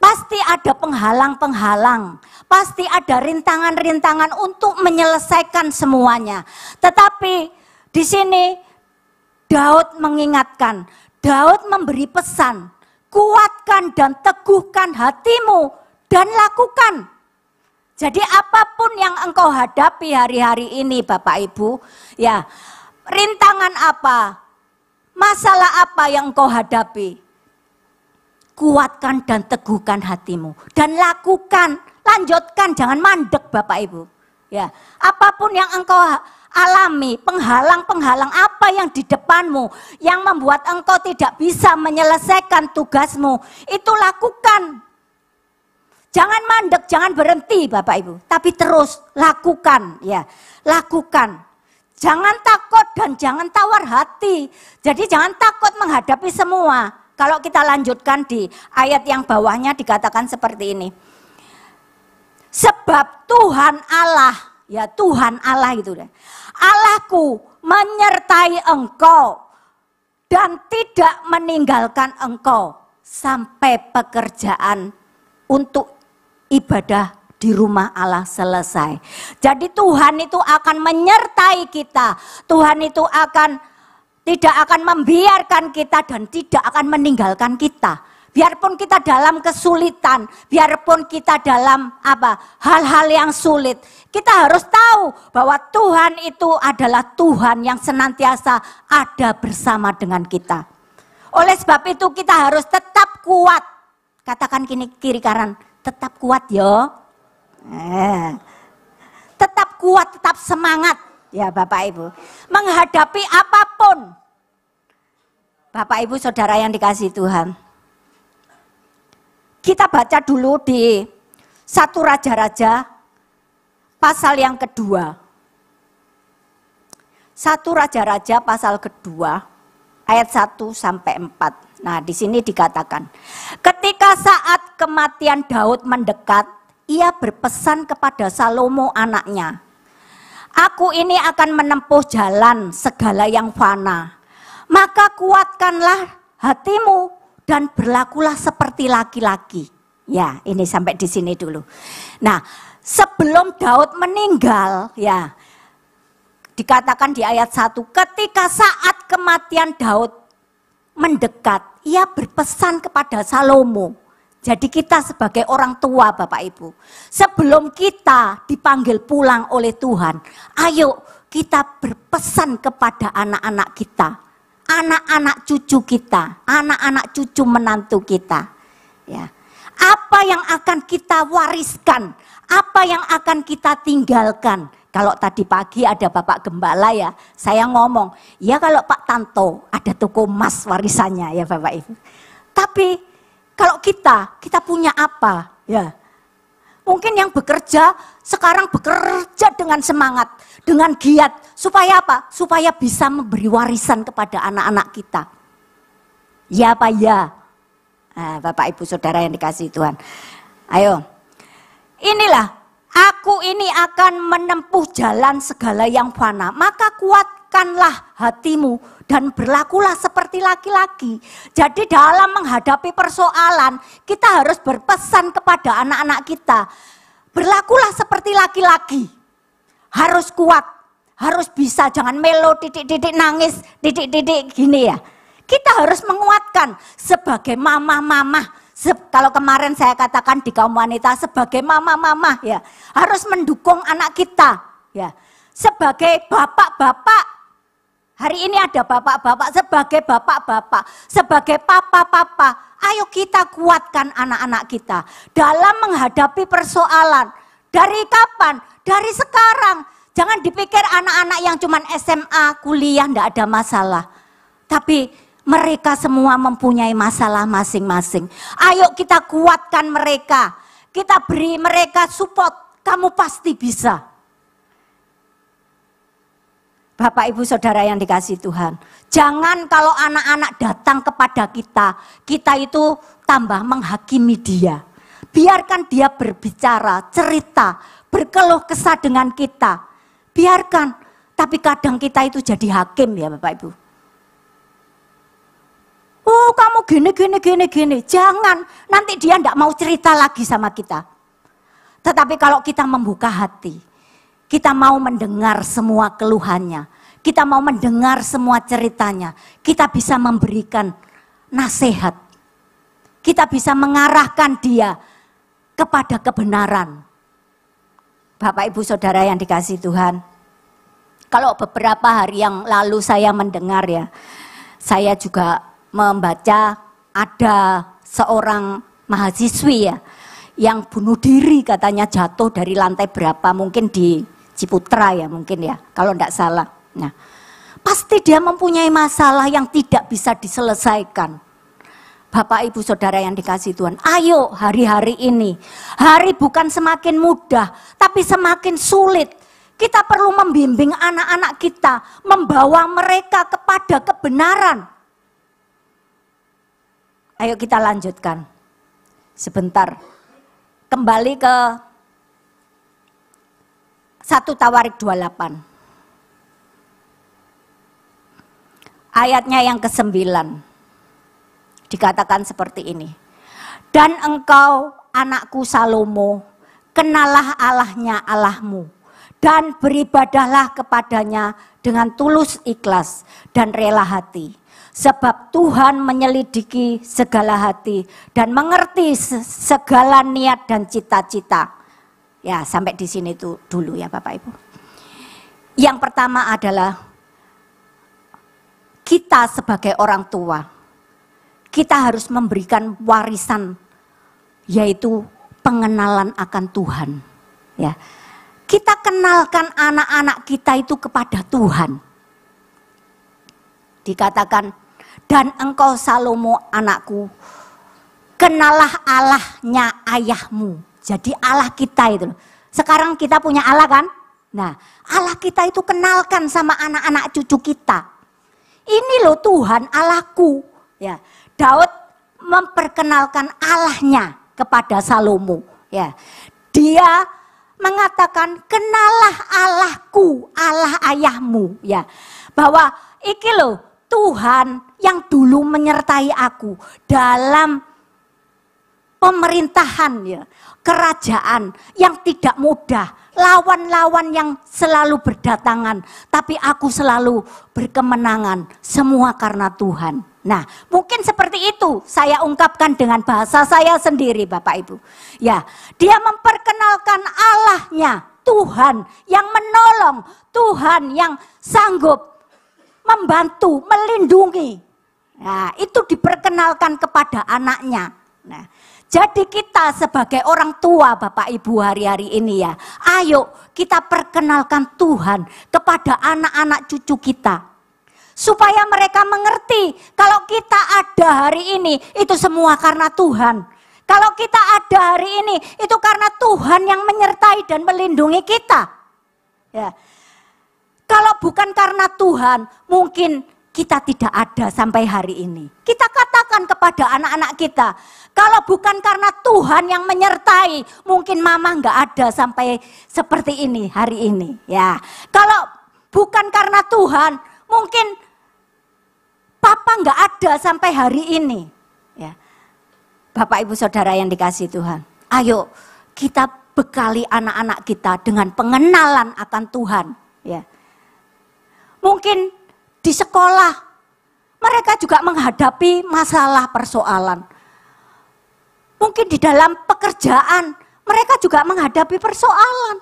pasti ada penghalang-penghalang, pasti ada rintangan-rintangan untuk menyelesaikan semuanya. Tetapi di sini Daud mengingatkan, Daud memberi pesan. Kuatkan dan teguhkan hatimu dan lakukan. Jadi apapun yang engkau hadapi hari-hari ini Bapak Ibu, ya, rintangan apa, masalah apa yang engkau hadapi, kuatkan dan teguhkan hatimu dan lakukan, lanjutkan, jangan mandek Bapak Ibu. Ya, apapun yang engkau alami, penghalang-penghalang apa yang di depanmu yang membuat engkau tidak bisa menyelesaikan tugasmu, itu lakukan. Jangan mandek, jangan berhenti Bapak Ibu, tapi terus lakukan ya, lakukan. Jangan takut dan jangan tawar hati. Jadi jangan takut menghadapi semua. Kalau kita lanjutkan di ayat yang bawahnya dikatakan seperti ini. Sebab Tuhan Allah, ya Tuhan Allah itu deh. Allahku menyertai engkau dan tidak meninggalkan engkau sampai pekerjaan untuk ibadah di rumah Allah selesai. Jadi Tuhan itu akan menyertai kita. Tuhan itu tidak akan membiarkan kita dan tidak akan meninggalkan kita. Biarpun kita dalam kesulitan, biarpun kita dalam hal-hal yang sulit, kita harus tahu bahwa Tuhan itu adalah Tuhan yang senantiasa ada bersama dengan kita. Oleh sebab itu kita harus tetap kuat. Katakan kiri kanan, tetap kuat ya. Tetap kuat, tetap semangat ya Bapak Ibu. Menghadapi apapun. Bapak Ibu Saudara yang dikasihi Tuhan. Kita baca dulu di 1 Raja-Raja pasal yang kedua. 1 Raja-Raja pasal kedua ayat 1 sampai 4. Nah, di sini dikatakan, ketika saat kematian Daud mendekat, ia berpesan kepada Salomo anaknya, aku ini akan menempuh jalan segala yang fana. Maka kuatkanlah hatimu dan berlakulah seperti laki-laki. Ya, ini sampai di sini dulu. Nah, sebelum Daud meninggal, ya, dikatakan di ayat 1, ketika saat kematian Daud mendekat, ia berpesan kepada Salomo. Jadi kita sebagai orang tua Bapak Ibu, sebelum kita dipanggil pulang oleh Tuhan, ayo kita berpesan kepada anak-anak kita, anak-anak cucu kita, anak-anak cucu menantu kita. Ya. Apa yang akan kita wariskan, apa yang akan kita tinggalkan. Kalau tadi pagi ada Bapak Gembala ya, saya ngomong, ya kalau Pak Tanto ada toko emas warisannya ya Bapak Ibu. Tapi kalau kita punya apa? Ya, mungkin yang bekerja sekarang bekerja dengan semangat, dengan giat. Supaya apa? Supaya bisa memberi warisan kepada anak-anak kita. Ya apa ya? Nah, Bapak Ibu Saudara yang dikasihi Tuhan. Ayo, inilah aku ini akan menempuh jalan segala yang fana. Maka kuatkanlah hatimu dan berlakulah seperti laki-laki. Jadi dalam menghadapi persoalan, kita harus berpesan kepada anak-anak kita. Berlakulah seperti laki-laki. Harus kuat, harus bisa, jangan melo, titik-titik nangis, titik-titik gini ya. Kita harus menguatkan sebagai mama-mama. Kalau kemarin saya katakan di kaum wanita sebagai mama-mama ya. Harus mendukung anak kita ya. Sebagai bapak-bapak. Hari ini ada bapak-bapak, sebagai bapak-bapak, sebagai papa-papa, ayo kita kuatkan anak-anak kita dalam menghadapi persoalan. Dari kapan? Dari sekarang. Jangan dipikir anak-anak yang cuma SMA, kuliah, enggak ada masalah. Tapi mereka semua mempunyai masalah masing-masing. Ayo kita kuatkan mereka, kita beri mereka support, kamu pasti bisa. Bapak Ibu Saudara yang dikasihi Tuhan, jangan kalau anak-anak datang kepada kita, kita itu tambah menghakimi dia. Biarkan dia berbicara, cerita, berkeluh kesah dengan kita. Biarkan, tapi kadang kita itu jadi hakim ya Bapak Ibu. Oh kamu gini. Jangan, nanti dia enggak mau cerita lagi sama kita. Tetapi kalau kita membuka hati, kita mau mendengar semua keluhannya, kita mau mendengar semua ceritanya, kita bisa memberikan nasihat, kita bisa mengarahkan dia kepada kebenaran. Bapak Ibu Saudara yang dikasihi Tuhan, kalau beberapa hari yang lalu saya mendengar ya, saya juga membaca ada seorang mahasiswi ya, yang bunuh diri katanya jatuh dari lantai berapa, mungkin di Ciputra ya mungkin ya, kalau enggak salah. Nah, pasti dia mempunyai masalah yang tidak bisa diselesaikan. Bapak Ibu Saudara yang dikasihi Tuhan, ayo hari-hari ini, hari bukan semakin mudah, tapi semakin sulit. Kita perlu membimbing anak-anak kita, membawa mereka kepada kebenaran. Ayo kita lanjutkan sebentar. Kembali ke 1 Tawarik 28. Ayatnya yang ke-9. Dikatakan seperti ini. Dan engkau anakku Salomo, kenalah Allahnya Allahmu, dan beribadahlah kepadanya dengan tulus ikhlas dan rela hati. Sebab Tuhan menyelidiki segala hati dan mengerti segala niat dan cita-cita. Ya, sampai di sini dulu ya Bapak Ibu. Yang pertama adalah kita sebagai orang tua, kita harus memberikan warisan, yaitu pengenalan akan Tuhan. Ya, kita kenalkan anak-anak kita itu kepada Tuhan. Dikatakan, dan engkau Salomo anakku, kenalah Allahnya ayahmu. Jadi Allah kita itu. Sekarang kita punya Allah kan? Nah, Allah kita itu kenalkan sama anak-anak cucu kita. Ini loh Tuhan Allahku. Ya, Daud memperkenalkan Allahnya kepada Salomo. Ya, dia mengatakan kenalah Allahku, Allah ayahmu. Ya, bahwa iki loh Tuhan yang dulu menyertai aku dalam pemerintahan ya, kerajaan yang tidak mudah, lawan-lawan yang selalu berdatangan, tapi aku selalu berkemenangan, semua karena Tuhan. Nah, mungkin seperti itu saya ungkapkan dengan bahasa saya sendiri Bapak Ibu. Ya, dia memperkenalkan Allahnya, Tuhan yang menolong, Tuhan yang sanggup membantu, melindungi. Nah, itu diperkenalkan kepada anaknya. Nah, jadi kita sebagai orang tua Bapak Ibu hari-hari ini ya, ayo kita perkenalkan Tuhan kepada anak-anak cucu kita. Supaya mereka mengerti kalau kita ada hari ini itu semua karena Tuhan. Kalau kita ada hari ini itu karena Tuhan yang menyertai dan melindungi kita. Ya. Kalau bukan karena Tuhan mungkin kita tidak ada sampai hari ini. Kita katakan kepada anak-anak kita, kalau bukan karena Tuhan yang menyertai mungkin mama nggak ada sampai seperti ini hari ini. Ya. Kalau bukan karena Tuhan mungkin Papa nggak ada sampai hari ini. Ya. Bapak Ibu Saudara yang dikasihi Tuhan. Ayo kita bekali anak-anak kita dengan pengenalan akan Tuhan. Ya. Mungkin di sekolah mereka juga menghadapi masalah persoalan. Mungkin di dalam pekerjaan mereka juga menghadapi persoalan.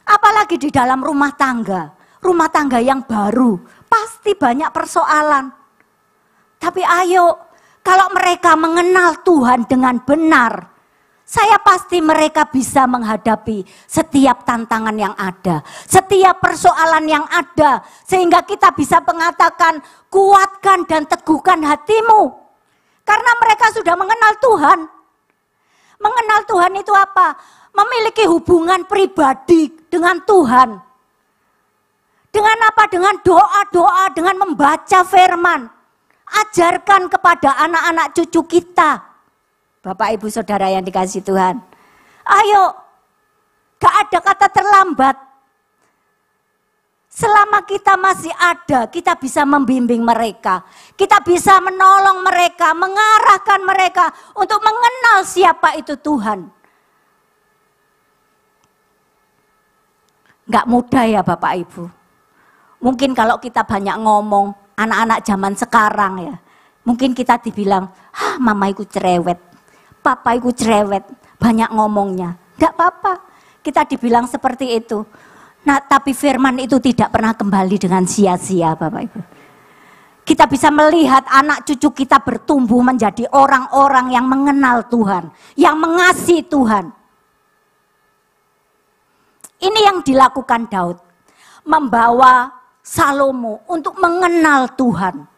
Apalagi di dalam rumah tangga yang baru, pasti banyak persoalan. Tapi ayo, kalau mereka mengenal Tuhan dengan benar, saya pasti mereka bisa menghadapi setiap tantangan yang ada, setiap persoalan yang ada, sehingga kita bisa mengatakan, kuatkan dan teguhkan hatimu. Karena mereka sudah mengenal Tuhan. Mengenal Tuhan itu apa? Memiliki hubungan pribadi dengan Tuhan. Dengan apa? Dengan doa-doa, dengan membaca firman. Ajarkan kepada anak-anak cucu kita. Bapak Ibu Saudara yang dikasihi Tuhan. Ayo, gak ada kata terlambat. Selama kita masih ada, kita bisa membimbing mereka. Kita bisa menolong mereka, mengarahkan mereka untuk mengenal siapa itu Tuhan. Gak mudah ya Bapak Ibu. Mungkin kalau kita banyak ngomong, anak-anak zaman sekarang ya, mungkin kita dibilang, mama iku cerewet, papa iku cerewet, banyak ngomongnya. Enggak apa-apa, kita dibilang seperti itu. Nah, tapi firman itu tidak pernah kembali dengan sia-sia Bapak Ibu. Kita bisa melihat anak cucu kita bertumbuh menjadi orang-orang yang mengenal Tuhan, yang mengasihi Tuhan. Ini yang dilakukan Daud, membawa Salomo untuk mengenal Tuhan,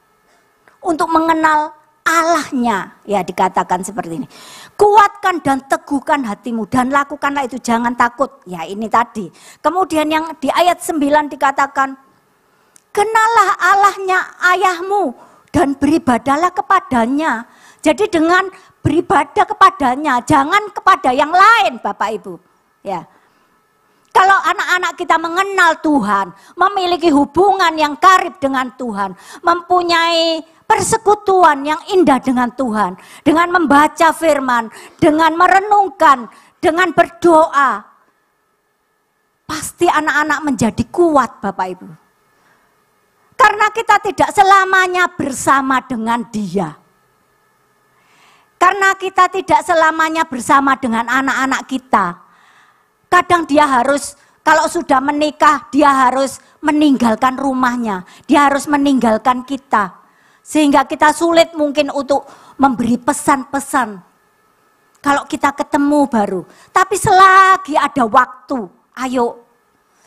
untuk mengenal Allahnya, ya dikatakan seperti ini. Kuatkan dan teguhkan hatimu dan lakukanlah itu, jangan takut. Ya ini tadi. Kemudian yang di ayat 9 dikatakan, kenallah Allahnya ayahmu dan beribadahlah kepadanya. Jadi dengan beribadah kepadanya, jangan kepada yang lain Bapak Ibu. Ya. Kalau anak-anak kita mengenal Tuhan, memiliki hubungan yang karib dengan Tuhan, mempunyai persekutuan yang indah dengan Tuhan, dengan membaca firman, dengan merenungkan, dengan berdoa, pasti anak-anak menjadi kuat Bapak Ibu. Karena kita tidak selamanya bersama dengan Dia. Karena kita tidak selamanya bersama dengan anak-anak kita. Kadang dia harus, kalau sudah menikah, dia harus meninggalkan rumahnya. Dia harus meninggalkan kita. Sehingga kita sulit mungkin untuk memberi pesan-pesan. Kalau kita ketemu baru. Tapi selagi ada waktu, ayo.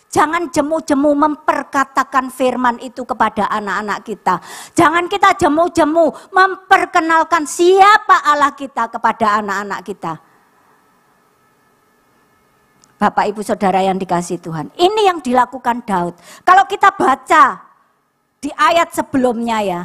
Jangan jemu-jemu memperkatakan firman itu kepada anak-anak kita. Jangan kita jemu-jemu memperkenalkan siapa Allah kita kepada anak-anak kita. Bapak Ibu Saudara yang dikasihi Tuhan, ini yang dilakukan Daud. Kalau kita baca di ayat sebelumnya ya,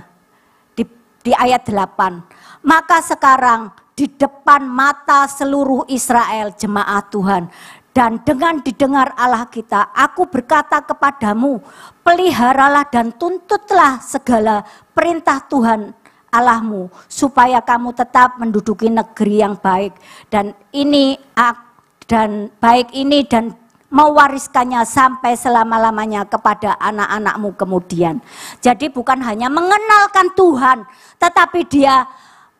di ayat 8. Maka sekarang di depan mata seluruh Israel jemaat Tuhan, dan dengan didengar Allah kita, aku berkata kepadamu, peliharalah dan tuntutlah segala perintah Tuhan Allahmu, supaya kamu tetap menduduki negeri yang baik. Dan baik ini dan mewariskannya sampai selama-lamanya kepada anak-anakmu kemudian. Jadi bukan hanya mengenalkan Tuhan, tetapi dia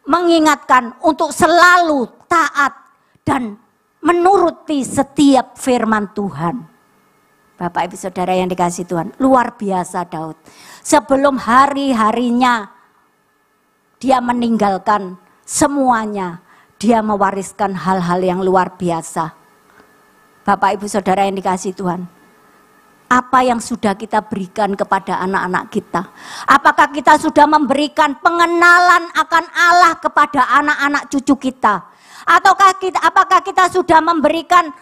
mengingatkan untuk selalu taat dan menuruti setiap firman Tuhan. Bapak Ibu Saudara yang dikasihi Tuhan, luar biasa Daud. Sebelum hari-harinya dia meninggalkan semuanya, dia mewariskan hal-hal yang luar biasa. Bapak Ibu Saudara yang dikasihi Tuhan, apa yang sudah kita berikan kepada anak-anak kita? Apakah kita sudah memberikan pengenalan akan Allah kepada anak-anak cucu kita? Ataukah apakah kita sudah memberikan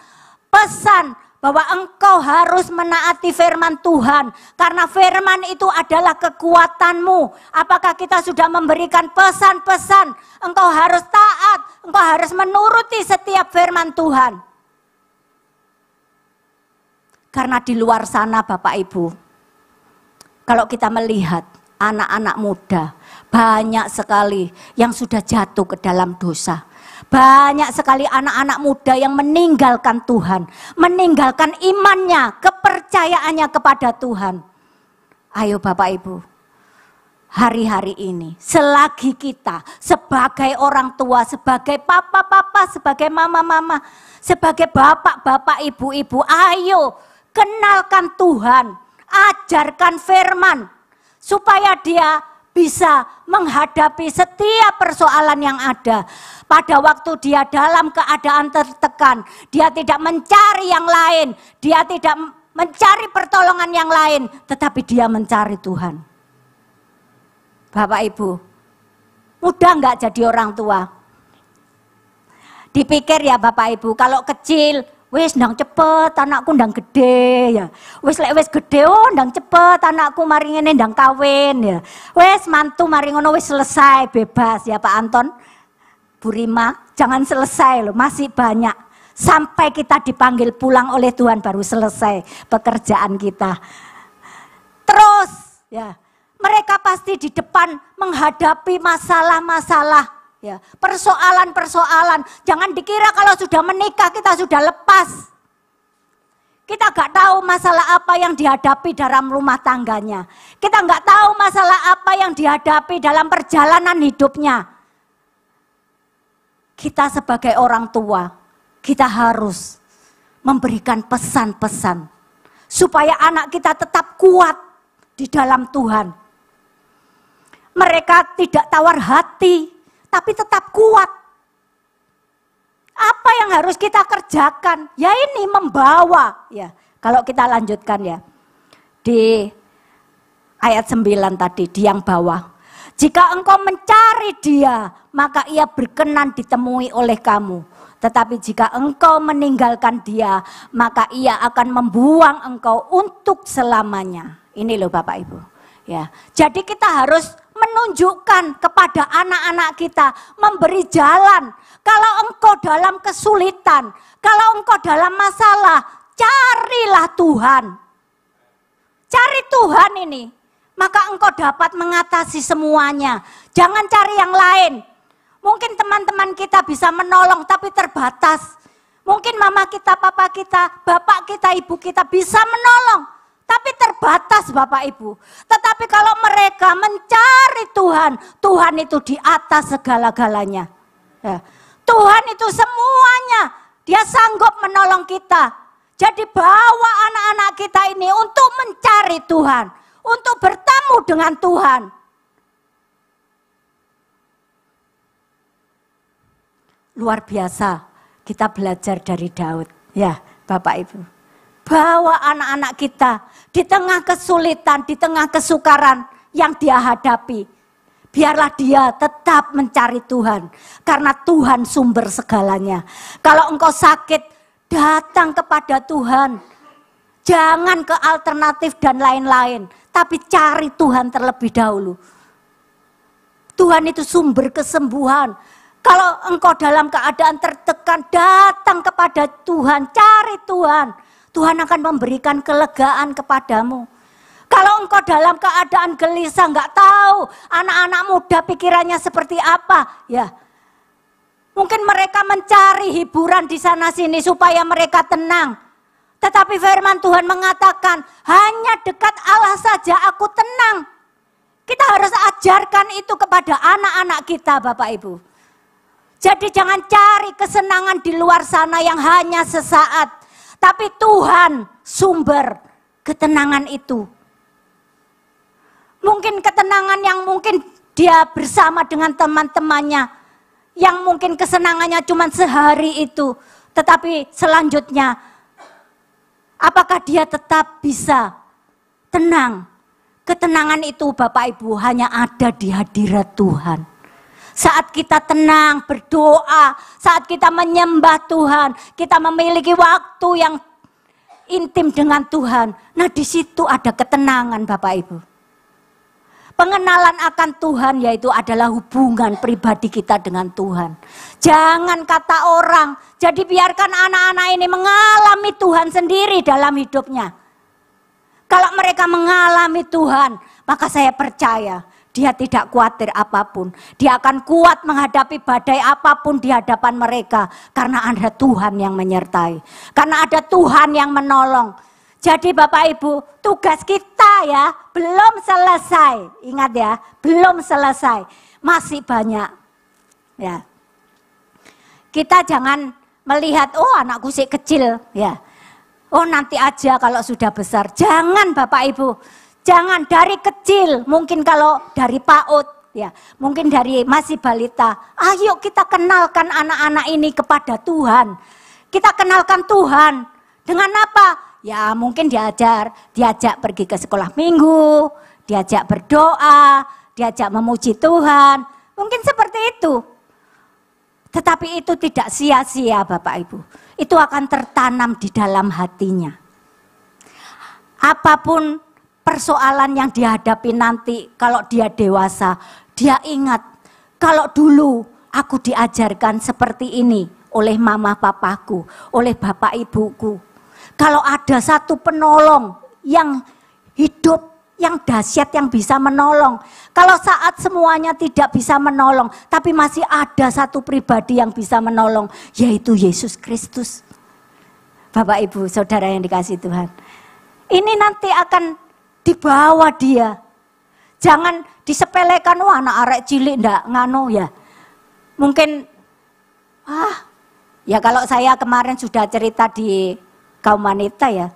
pesan bahwa engkau harus menaati firman Tuhan, karena firman itu adalah kekuatanmu? Apakah kita sudah memberikan pesan-pesan engkau harus taat, engkau harus menuruti setiap firman Tuhan? Karena di luar sana Bapak Ibu, kalau kita melihat anak-anak muda, banyak sekali yang sudah jatuh ke dalam dosa. Banyak sekali anak-anak muda yang meninggalkan Tuhan, meninggalkan imannya, kepercayaannya kepada Tuhan. Ayo Bapak Ibu, hari-hari ini selagi kita sebagai orang tua, sebagai papa-papa, sebagai mama-mama, sebagai bapak-bapak, ibu-ibu, ayo kenalkan Tuhan, ajarkan firman, supaya dia bisa menghadapi setiap persoalan yang ada. Pada waktu dia dalam keadaan tertekan, dia tidak mencari yang lain, dia tidak mencari pertolongan yang lain, tetapi dia mencari Tuhan. Bapak Ibu, mudah nggak jadi orang tua? Dipikir ya Bapak Ibu, kalau kecil, wis ndang cepet anakku ndang gede ya. Wis lek wis gede ndang cepet anakku mari ngene ndang kawin ya. Wis mantu mari ngono wis selesai bebas ya Pak Anton. Bu Rima, jangan selesai loh, masih banyak. Sampai kita dipanggil pulang oleh Tuhan baru selesai pekerjaan kita. Terus ya, mereka pasti di depan menghadapi masalah-masalah. Ya, persoalan-persoalan. Jangan dikira kalau sudah menikah kita sudah lepas. Kita nggak tahu masalah apa yang dihadapi dalam rumah tangganya. Kita nggak tahu masalah apa yang dihadapi dalam perjalanan hidupnya. Kita sebagai orang tua, kita harus memberikan pesan-pesan supaya anak kita tetap kuat di dalam Tuhan. Mereka tidak tawar hati, tapi tetap kuat. Apa yang harus kita kerjakan? Ya ini membawa. Ya, kalau kita lanjutkan ya. Di ayat 9 tadi, di yang bawah. Jika engkau mencari dia, maka ia berkenan ditemui oleh kamu. Tetapi jika engkau meninggalkan dia, maka ia akan membuang engkau untuk selamanya. Ini loh Bapak Ibu. Ya, jadi kita harus menunjukkan kepada anak-anak kita, memberi jalan. Kalau engkau dalam kesulitan, kalau engkau dalam masalah, carilah Tuhan. Cari Tuhan ini, maka engkau dapat mengatasi semuanya. Jangan cari yang lain. Mungkin teman-teman kita bisa menolong, tapi terbatas. Mungkin mama kita, papa kita, bapak kita, ibu kita bisa menolong. Tapi terbatas Bapak Ibu. Tetapi kalau mereka mencari Tuhan, Tuhan itu di atas segala-galanya. Ya. Tuhan itu semuanya, dia sanggup menolong kita. Jadi bawa anak-anak kita ini untuk mencari Tuhan, untuk bertemu dengan Tuhan. Luar biasa kita belajar dari Daud. Ya Bapak Ibu. Bawa anak-anak kita di tengah kesulitan, di tengah kesukaran yang dia hadapi. Biarlah dia tetap mencari Tuhan. Karena Tuhan sumber segalanya. Kalau engkau sakit, datang kepada Tuhan. Jangan ke alternatif dan lain-lain. Tapi cari Tuhan terlebih dahulu. Tuhan itu sumber kesembuhan. Kalau engkau dalam keadaan tertekan, datang kepada Tuhan, cari Tuhan. Tuhan akan memberikan kelegaan kepadamu. Kalau engkau dalam keadaan gelisah, nggak tahu anak-anak muda pikirannya seperti apa, ya. Mungkin mereka mencari hiburan di sana sini supaya mereka tenang. Tetapi firman Tuhan mengatakan, hanya dekat Allah saja aku tenang. Kita harus ajarkan itu kepada anak-anak kita, Bapak Ibu. Jadi jangan cari kesenangan di luar sana yang hanya sesaat. Tapi Tuhan sumber ketenangan itu. Mungkin ketenangan yang mungkin dia bersama dengan teman-temannya. Yang mungkin kesenangannya cuma sehari itu. Tetapi selanjutnya, apakah dia tetap bisa tenang? Ketenangan itu Bapak Ibu hanya ada di hadirat Tuhan. Saat kita tenang, berdoa, saat kita menyembah Tuhan, kita memiliki waktu yang intim dengan Tuhan. Nah, di situ ada ketenangan Bapak Ibu. Pengenalan akan Tuhan yaitu adalah hubungan pribadi kita dengan Tuhan. Jangan kata orang, jadi biarkan anak-anak ini mengalami Tuhan sendiri dalam hidupnya. Kalau mereka mengalami Tuhan, maka saya percaya dia tidak khawatir apapun. Dia akan kuat menghadapi badai apapun di hadapan mereka. Karena ada Tuhan yang menyertai. Karena ada Tuhan yang menolong. Jadi Bapak Ibu, tugas kita ya belum selesai. Ingat ya, belum selesai. Masih banyak. Ya. Kita jangan melihat, oh anakku sih kecil. Ya. Oh nanti aja kalau sudah besar. Jangan Bapak Ibu. Jangan dari kecil, mungkin kalau dari PAUD, ya, mungkin dari masih balita. Ayo kita kenalkan anak-anak ini kepada Tuhan. Kita kenalkan Tuhan. Dengan apa? Ya mungkin diajak pergi ke sekolah minggu, diajak berdoa, diajak memuji Tuhan. Mungkin seperti itu. Tetapi itu tidak sia-sia Bapak Ibu. Itu akan tertanam di dalam hatinya. Apapun persoalan yang dihadapi nanti kalau dia dewasa, dia ingat kalau dulu aku diajarkan seperti ini oleh mama papaku, oleh bapak ibuku. Kalau ada satu penolong yang hidup, yang dahsyat, yang bisa menolong. Kalau saat semuanya tidak bisa menolong, tapi masih ada satu pribadi yang bisa menolong, yaitu Yesus Kristus. Bapak Ibu, saudara yang dikasihi Tuhan. Ini nanti akan dibawa dia. Jangan disepelekan, wah anak arek cilik ndak ngano ya. Mungkin, ya kalau saya kemarin sudah cerita di kaum wanita ya,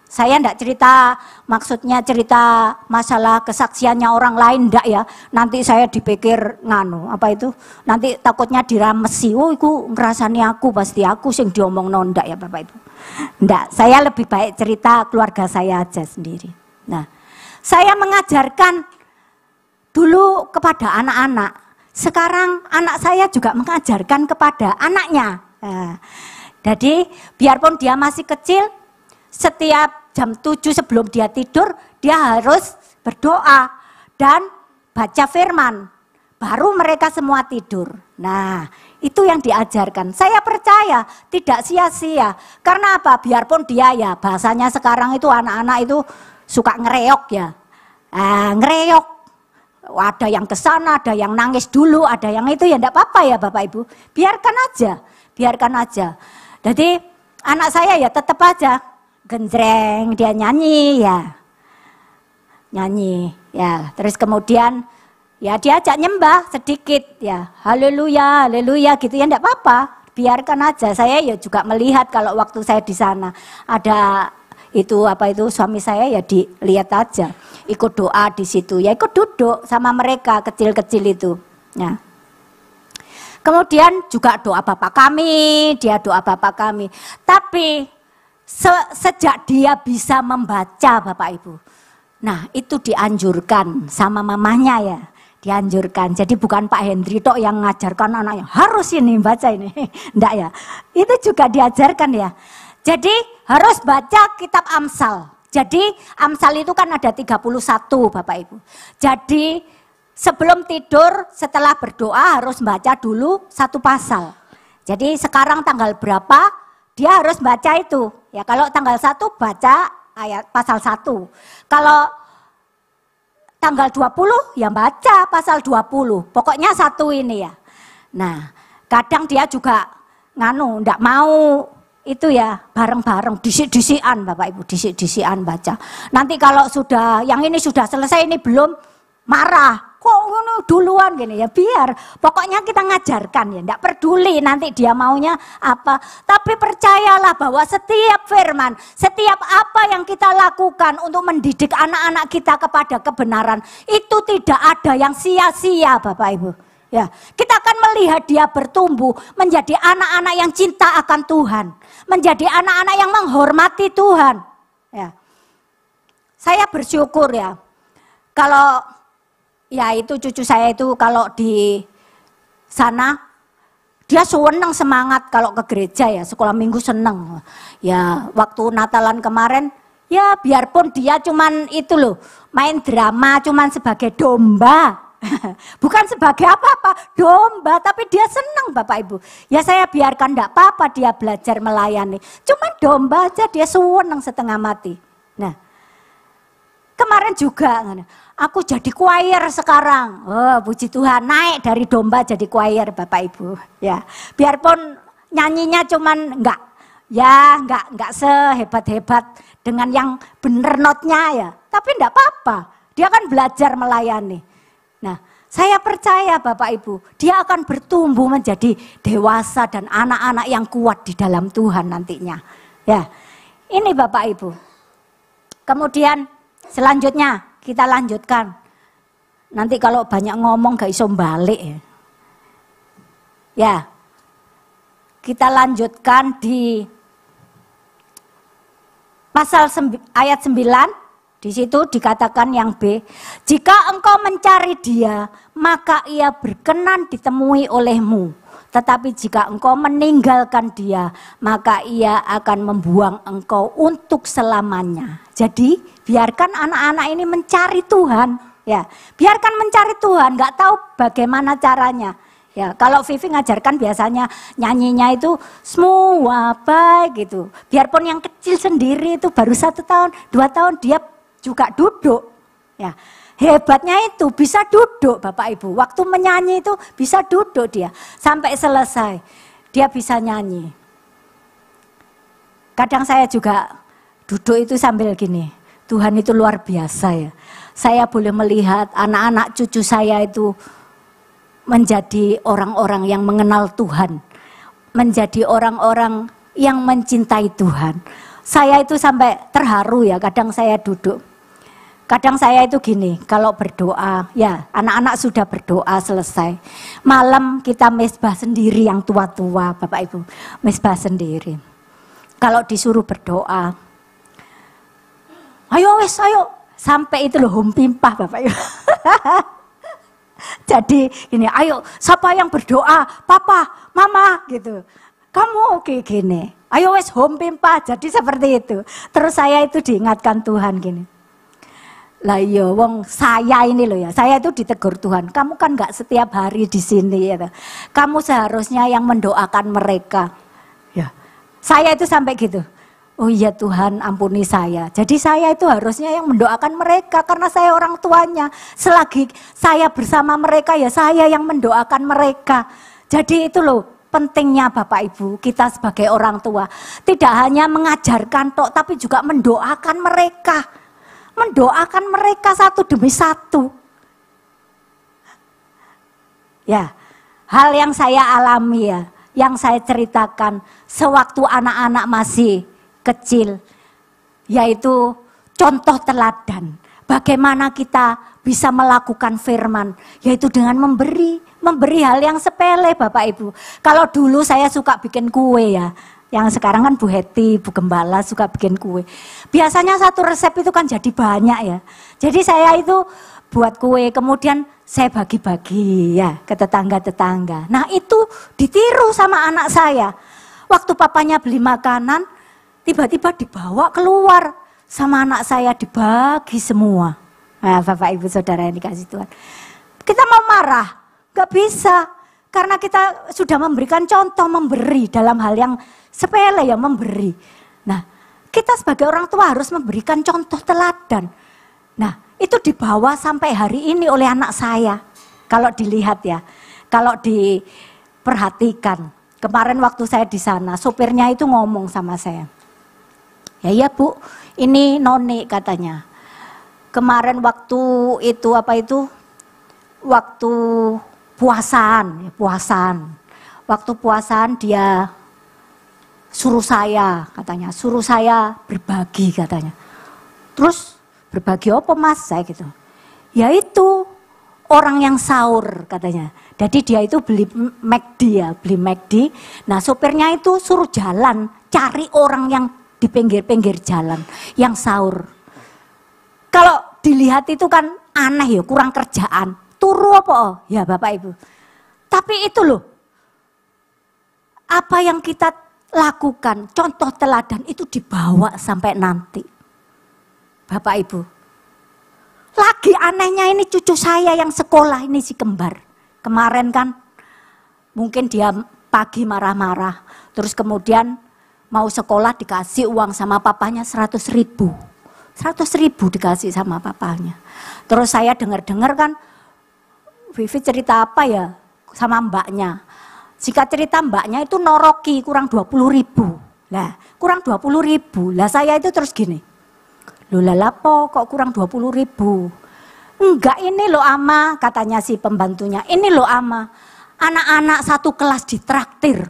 saya ndak cerita, maksudnya cerita masalah kesaksiannya orang lain ndak ya. Nanti saya dipikir nganu, apa itu? Nanti takutnya diramesi, oh iku ngerasani aku, pasti aku sing diomong nondak ya Bapak Ibu. Ndak, saya lebih baik cerita keluarga saya aja sendiri. Nah, saya mengajarkan dulu kepada anak-anak. Sekarang anak saya juga mengajarkan kepada anaknya. Nah, jadi biarpun dia masih kecil, setiap jam 7 sebelum dia tidur, dia harus berdoa dan baca firman. Baru mereka semua tidur. Nah, itu yang diajarkan. Saya percaya tidak sia-sia. Karena apa? Biarpun dia ya, bahasanya sekarang itu anak-anak itu suka ngereok ya. Ngereok. Ada yang kesana, ada yang nangis dulu, ada yang itu ya enggak apa-apa ya Bapak Ibu. Biarkan aja, biarkan aja. Jadi anak saya ya tetap aja genjreng, dia nyanyi ya. Nyanyi ya. Terus kemudian ya diajak nyembah sedikit ya. Haleluya, haleluya gitu ya enggak apa-apa. Biarkan aja. Saya ya juga melihat kalau waktu saya di sana ada itu apa itu suami saya ya dilihat aja, ikut doa di situ ya, ikut duduk sama mereka kecil-kecil itu ya. Kemudian juga doa Bapak kami, dia doa Bapak kami. Tapi sejak dia bisa membaca Bapak Ibu, nah itu dianjurkan sama mamanya ya, dianjurkan. Jadi bukan Pak Hendri tok yang ngajarkan anaknya harus ini baca ini, enggak ya. Itu juga diajarkan ya. Jadi harus baca kitab Amsal. Jadi Amsal itu kan ada 31 Bapak Ibu. Jadi sebelum tidur setelah berdoa harus baca dulu satu pasal. Jadi sekarang tanggal berapa dia harus baca itu. Ya kalau tanggal 1 baca ayat pasal 1. Kalau tanggal 20 ya baca pasal 20. Pokoknya satu ini ya. Nah kadang dia juga ndak mau itu ya bareng-bareng, disik-disikan Bapak Ibu, disik-disikan baca. Nanti kalau sudah, yang ini sudah selesai, ini belum, marah. Kok ngono duluan gini ya, biar pokoknya kita ngajarkan ya, enggak peduli nanti dia maunya apa. Tapi percayalah bahwa setiap firman, setiap apa yang kita lakukan untuk mendidik anak-anak kita kepada kebenaran, itu tidak ada yang sia-sia Bapak Ibu. Ya, kita akan melihat dia bertumbuh menjadi anak-anak yang cinta akan Tuhan, menjadi anak-anak yang menghormati Tuhan. Ya. Saya bersyukur ya, kalau ya itu cucu saya itu kalau di sana dia senang semangat kalau ke gereja ya, sekolah minggu senang. Ya waktu Natalan kemarin ya biarpun dia cuman itu loh, main drama cuman sebagai domba. Bukan sebagai apa-apa, domba, tapi dia senang Bapak Ibu. Ya saya biarkan enggak apa-apa dia belajar melayani. Cuman domba aja dia senang setengah mati. Nah, kemarin juga aku jadi choir sekarang. Oh, puji Tuhan, naik dari domba jadi choir Bapak Ibu. Ya, biarpun nyanyinya cuman enggak sehebat-hebat dengan yang bener notnya ya. Tapi enggak apa-apa. Dia kan belajar melayani. Nah, saya percaya Bapak Ibu, dia akan bertumbuh menjadi dewasa dan anak-anak yang kuat di dalam Tuhan nantinya. Ya, ini Bapak Ibu. Kemudian selanjutnya kita lanjutkan. Nanti kalau banyak ngomong gak iso balik ya. Ya, kita lanjutkan di pasal ayat 9. Di situ dikatakan yang B, jika engkau mencari dia, maka ia berkenan ditemui olehmu. Tetapi jika engkau meninggalkan dia, maka ia akan membuang engkau untuk selamanya. Jadi biarkan anak-anak ini mencari Tuhan. Ya, biarkan mencari Tuhan, nggak tahu bagaimana caranya. Ya, kalau Vivi ngajarkan biasanya nyanyinya itu semua baik gitu. Biarpun yang kecil sendiri itu baru 1 tahun, 2 tahun dia juga duduk, ya hebatnya itu bisa duduk Bapak Ibu. Waktu menyanyi itu bisa duduk dia sampai selesai, dia bisa nyanyi. Kadang saya juga duduk itu sambil gini, Tuhan itu luar biasa ya. Saya boleh melihat anak-anak cucu saya itu menjadi orang-orang yang mengenal Tuhan, menjadi orang-orang yang mencintai Tuhan. Saya itu sampai terharu ya, kadang saya duduk. Kadang saya itu gini, kalau berdoa, ya anak-anak sudah berdoa selesai. Malam kita mesbah sendiri yang tua-tua Bapak Ibu, mesbah sendiri. Kalau disuruh berdoa, ayo wes ayo, sampai itu loh humpimpah Bapak Ibu. Jadi gini, ayo siapa yang berdoa, papa, mama gitu. Kamu oke gini, ayo wes humpimpah, jadi seperti itu. Terus saya itu diingatkan Tuhan gini. Lah iya wong saya ini loh ya, saya itu ditegur Tuhan, kamu kan gak setiap hari di sini ya. Kamu seharusnya yang mendoakan mereka. Ya. Saya itu sampai gitu. Oh iya Tuhan, ampuni saya. Jadi saya itu harusnya yang mendoakan mereka karena saya orang tuanya. Selagi saya bersama mereka ya saya yang mendoakan mereka. Jadi itu loh pentingnya Bapak Ibu, kita sebagai orang tua tidak hanya mengajarkan tok tapi juga mendoakan mereka. Mendoakan mereka satu demi satu. Ya, hal yang saya alami ya, yang saya ceritakan sewaktu anak-anak masih kecil, yaitu contoh teladan. Bagaimana kita bisa melakukan firman, yaitu dengan memberi hal yang sepele Bapak Ibu. Kalau dulu saya suka bikin kue ya, yang sekarang kan Bu Heti, Bu Gembala suka bikin kue. Biasanya satu resep itu kan jadi banyak ya. Jadi saya itu buat kue, kemudian saya bagi-bagi ya ke tetangga-tetangga. Nah itu ditiru sama anak saya. Waktu papanya beli makanan, tiba-tiba dibawa keluar sama anak saya, dibagi semua. Nah Bapak Ibu Saudara yang dikasih Tuhan. Kita mau marah, gak bisa. Karena kita sudah memberikan contoh memberi dalam hal yang sepele ya, memberi. Nah, kita sebagai orang tua harus memberikan contoh teladan. Nah, itu dibawa sampai hari ini oleh anak saya. Kalau dilihat ya, kalau diperhatikan. Kemarin waktu saya di sana, sopirnya itu ngomong sama saya. Ya Bu, ini Noni katanya. Kemarin waktu itu waktu puasaan. Waktu puasaan dia suruh saya berbagi katanya. Terus berbagi apa Mas? Saya gitu. Ya itu orang yang sahur katanya. Jadi dia itu beli McD. Nah sopirnya itu suruh jalan, cari orang yang di pinggir-pinggir jalan, yang sahur. Kalau dilihat itu kan aneh ya, kurang kerjaan. Turu apa? Ya Bapak Ibu. Tapi itu loh, apa yang kita lakukan, contoh teladan itu dibawa sampai nanti. Bapak Ibu. Lagi anehnya ini cucu saya yang sekolah ini si kembar. Kemarin kan mungkin dia pagi marah-marah. Terus kemudian mau sekolah dikasih uang sama papanya 100.000. 100.000 dikasih sama papanya. Terus saya dengar-dengar kan, Vivi cerita apa ya sama mbaknya. Jika cerita mbaknya itu noroki kurang 20.000. Lah kurang 20.000. Lah saya itu terus gini. Loh lapo kok kurang 20.000? Enggak, ini loh ama, katanya si pembantunya. Ini loh ama, anak-anak satu kelas ditraktir.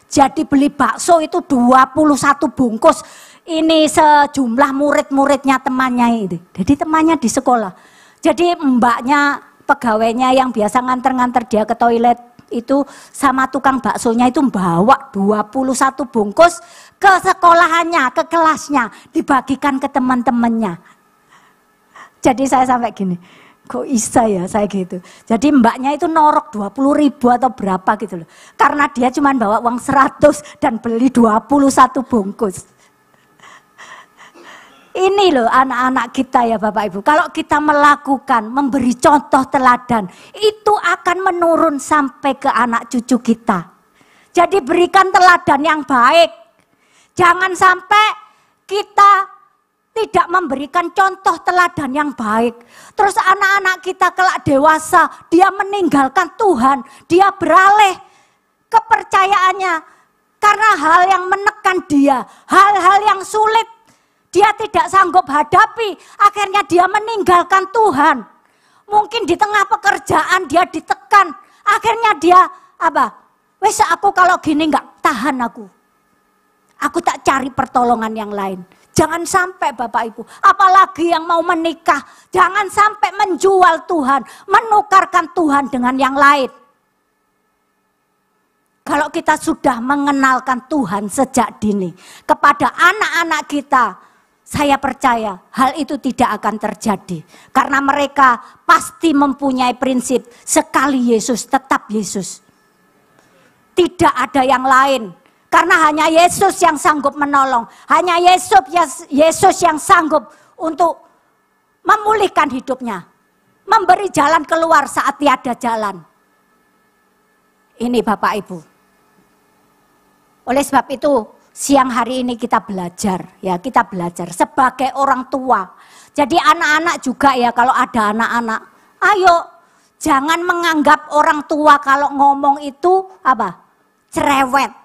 Jadi beli bakso itu 21 bungkus. Ini sejumlah murid-muridnya temannya itu. Jadi temannya di sekolah. Jadi mbaknya, pegawainya yang biasa nganter-nganter dia ke toilet itu sama tukang baksonya itu bawa 21 bungkus ke sekolahannya, ke kelasnya, dibagikan ke teman-temannya. Jadi saya sampai gini, kok bisa ya saya gitu. Jadi mbaknya itu norok 20.000 atau berapa gitu loh. Karena dia cuma bawa uang 100 dan beli 21 bungkus. Ini loh anak-anak kita ya Bapak Ibu. Kalau kita melakukan, memberi contoh teladan, itu akan menurun sampai ke anak cucu kita. Jadi berikan teladan yang baik. Jangan sampai kita tidak memberikan contoh teladan yang baik. Terus anak-anak kita kelak dewasa, dia meninggalkan Tuhan, dia beralih kepercayaannya. Karena hal yang menekan dia, hal-hal yang sulit, dia tidak sanggup hadapi, akhirnya dia meninggalkan Tuhan. Mungkin di tengah pekerjaan dia ditekan, akhirnya dia apa? Wes aku kalau gini enggak tahan aku. Aku tak cari pertolongan yang lain. Jangan sampai Bapak Ibu, apalagi yang mau menikah, jangan sampai menjual Tuhan, menukarkan Tuhan dengan yang lain. Kalau kita sudah mengenalkan Tuhan sejak dini kepada anak-anak kita, saya percaya hal itu tidak akan terjadi. Karena mereka pasti mempunyai prinsip sekali Yesus tetap Yesus. Tidak ada yang lain. Karena hanya Yesus yang sanggup menolong. Hanya Yesus yang sanggup untuk memulihkan hidupnya. Memberi jalan keluar saat tiada jalan. Ini Bapak Ibu. Oleh sebab itu, siang hari ini kita belajar sebagai orang tua. Jadi anak-anak juga ya, kalau ada anak-anak, ayo jangan menganggap orang tua kalau ngomong itu apa? Cerewet.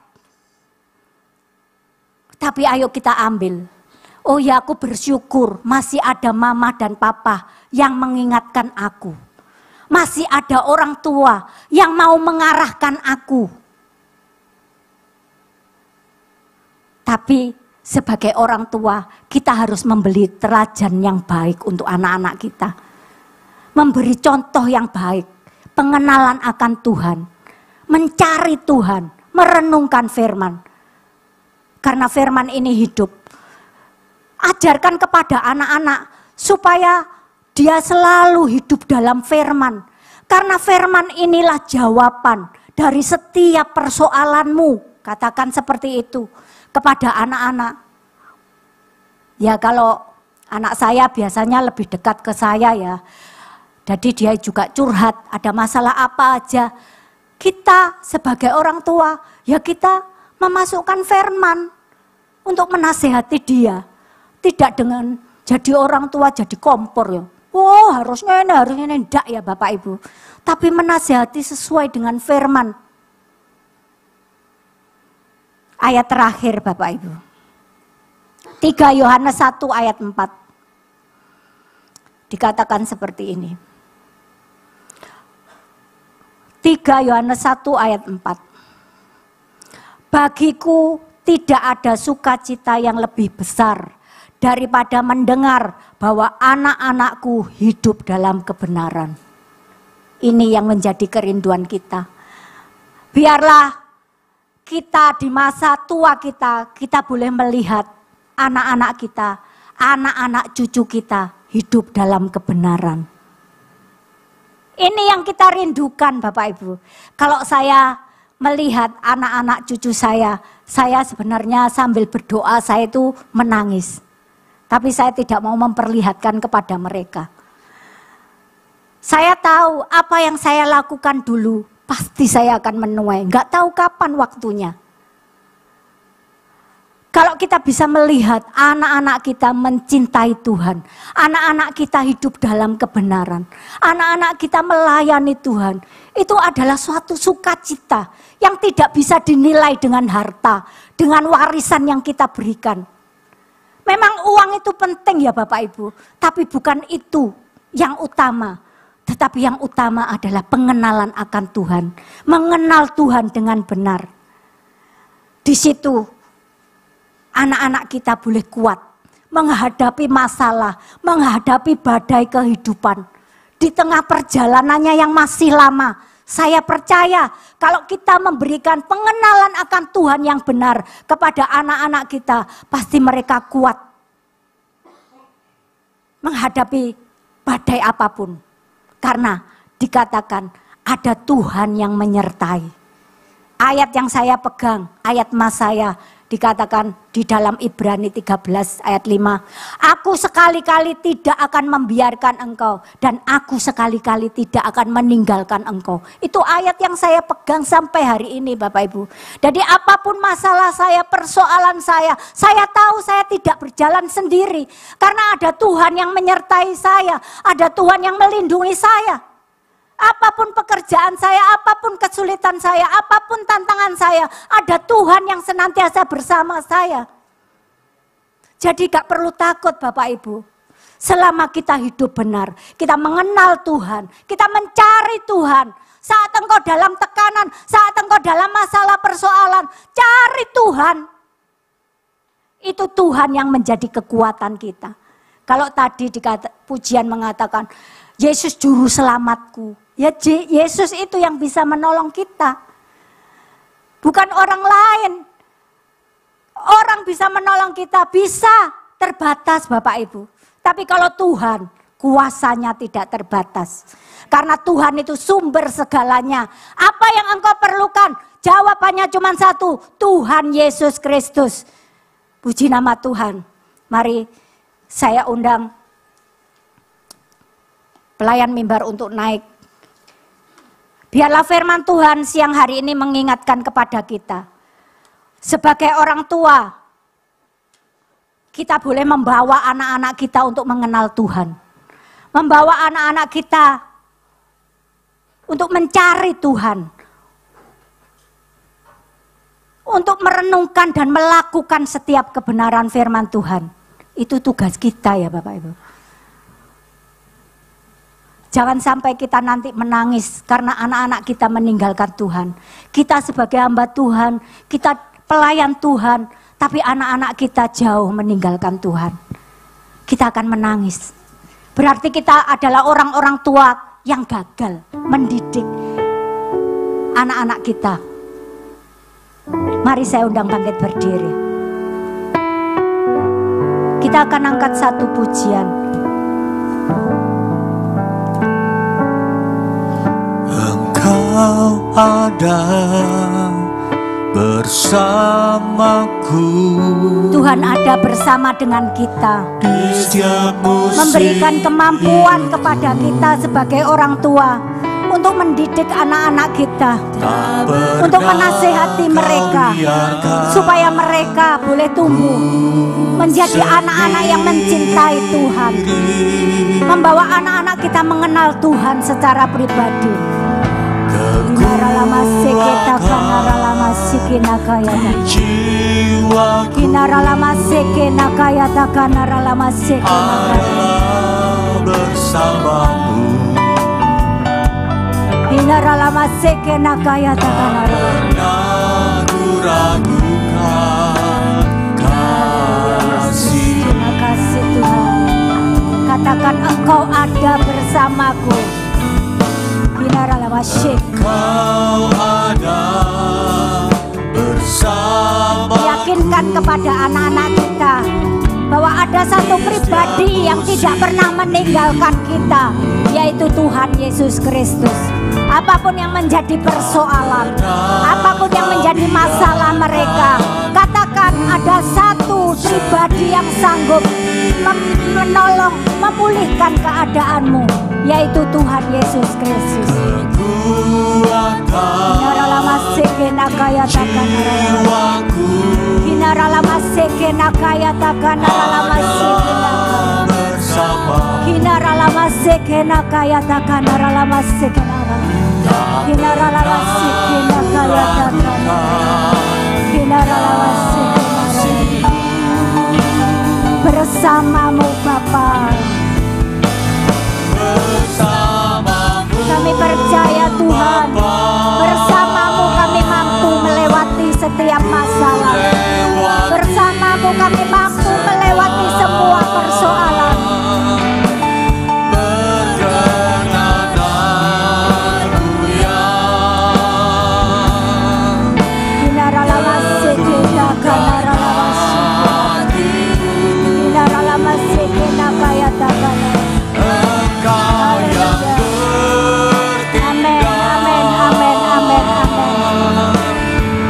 Tapi ayo kita ambil. Oh ya, aku bersyukur masih ada mama dan papa yang mengingatkan aku. Masih ada orang tua yang mau mengarahkan aku. Tapi sebagai orang tua, kita harus memberi teladan yang baik untuk anak-anak kita. Memberi contoh yang baik, pengenalan akan Tuhan, mencari Tuhan, merenungkan firman. Karena firman ini hidup. Ajarkan kepada anak-anak supaya dia selalu hidup dalam firman. Karena firman inilah jawaban dari setiap persoalanmu. Katakan seperti itu kepada anak-anak. Ya kalau anak saya biasanya lebih dekat ke saya ya. Jadi dia juga curhat, ada masalah apa aja. Kita sebagai orang tua, ya kita memasukkan firman untuk menasehati dia. Tidak dengan jadi orang tua jadi kompor ya. Oh harusnya ini, enggak ya Bapak Ibu. Tapi menasehati sesuai dengan firman. ayat terakhir Bapak Ibu. 3 Yohanes 1 ayat 4. Dikatakan seperti ini. 3 Yohanes 1 ayat 4. Bagiku tidak ada sukacita yang lebih besar daripada mendengar bahwa anak-anakku hidup dalam kebenaran. Ini yang menjadi kerinduan kita. Biarlah kita di masa tua kita boleh melihat anak-anak kita, anak-anak cucu kita hidup dalam kebenaran. Ini yang kita rindukan Bapak Ibu. Kalau saya melihat anak-anak cucu saya sebenarnya sambil berdoa saya itu menangis. Tapi saya tidak mau memperlihatkan kepada mereka. Saya tahu apa yang saya lakukan dulu, pasti saya akan menuai. Enggak tahu kapan waktunya. Kalau kita bisa melihat anak-anak kita mencintai Tuhan, anak-anak kita hidup dalam kebenaran, anak-anak kita melayani Tuhan, itu adalah suatu sukacita yang tidak bisa dinilai dengan harta, dengan warisan yang kita berikan. Memang uang itu penting ya Bapak Ibu, tapi bukan itu yang utama. Tetapi yang utama adalah pengenalan akan Tuhan, mengenal Tuhan dengan benar. Di situ anak-anak kita boleh kuat menghadapi masalah, menghadapi badai kehidupan. Di tengah perjalanannya yang masih lama, saya percaya kalau kita memberikan pengenalan akan Tuhan yang benar kepada anak-anak kita, pasti mereka kuat menghadapi badai apapun. Karena dikatakan ada Tuhan yang menyertai. Ayat yang saya pegang, ayat mas saya, dikatakan di dalam Ibrani 13 ayat 5. Aku sekali-kali tidak akan membiarkan engkau dan aku sekali-kali tidak akan meninggalkan engkau. Itu ayat yang saya pegang sampai hari ini Bapak Ibu. Jadi apapun masalah saya, persoalan saya tahu saya tidak berjalan sendiri. Karena ada Tuhan yang menyertai saya, ada Tuhan yang melindungi saya. Apapun pekerjaan saya, apapun kesulitan saya, apapun tantangan saya, ada Tuhan yang senantiasa bersama saya. Jadi gak perlu takut Bapak Ibu. Selama kita hidup benar, kita mengenal Tuhan, kita mencari Tuhan. Saat engkau dalam tekanan, saat engkau dalam masalah persoalan, cari Tuhan. Itu Tuhan yang menjadi kekuatan kita. Kalau tadi pujian mengatakan, Yesus juru selamatku. Ya Yesus itu yang bisa menolong kita. Bukan orang lain. Orang bisa menolong kita, bisa terbatas Bapak Ibu. Tapi kalau Tuhan, kuasanya tidak terbatas. Karena Tuhan itu sumber segalanya. Apa yang engkau perlukan? Jawabannya cuma satu, Tuhan Yesus Kristus. Puji nama Tuhan. Mari saya undang pelayan mimbar untuk naik. Biarlah firman Tuhan siang hari ini mengingatkan kepada kita. Sebagai orang tua, kita boleh membawa anak-anak kita untuk mengenal Tuhan. Membawa anak-anak kita untuk mencari Tuhan. Untuk merenungkan dan melakukan setiap kebenaran firman Tuhan. Itu tugas kita ya Bapak Ibu. Jangan sampai kita nanti menangis karena anak-anak kita meninggalkan Tuhan. Kita sebagai hamba Tuhan, kita pelayan Tuhan, tapi anak-anak kita jauh meninggalkan Tuhan. Kita akan menangis. Berarti kita adalah orang-orang tua yang gagal mendidik anak-anak kita. Mari saya undang bangkit berdiri. Kita akan angkat satu pujian. Engkau ada bersamaku. Tuhan ada bersama dengan kita. Memberikan kemampuan kepada kita sebagai orang tua untuk mendidik anak-anak kita, untuk menasihati mereka supaya mereka boleh tumbuh menjadi anak-anak yang mencintai Tuhan, membawa anak-anak kita mengenal Tuhan secara pribadi. Kinara lama seketa kanara lama sikina kayata. Kinara lama sekena kayata kanara lama sekena kayata. Bersamamu. Kinara lama sekena kayata kanara. Ragukan kasih. Terima kasih Tuhan. Katakan Engkau ada bersamaku. Kinara lama sekena. Engkau ada bersama. Yakinkan kepada anak-anak kita bahwa ada satu pribadi yang tidak pernah meninggalkan kita, yaitu Tuhan Yesus Kristus. Apapun yang menjadi persoalan, apapun yang menjadi masalah mereka, katakan ada satu pribadi yang sanggup menolong, memulihkan keadaanmu, yaitu Tuhan Yesus Kristus. Bersamamu Bapa, kami percaya Tuhan, bersamamu kami mampu melewati setiap masalah, bersamamu kami mampu melewati semua persoalan.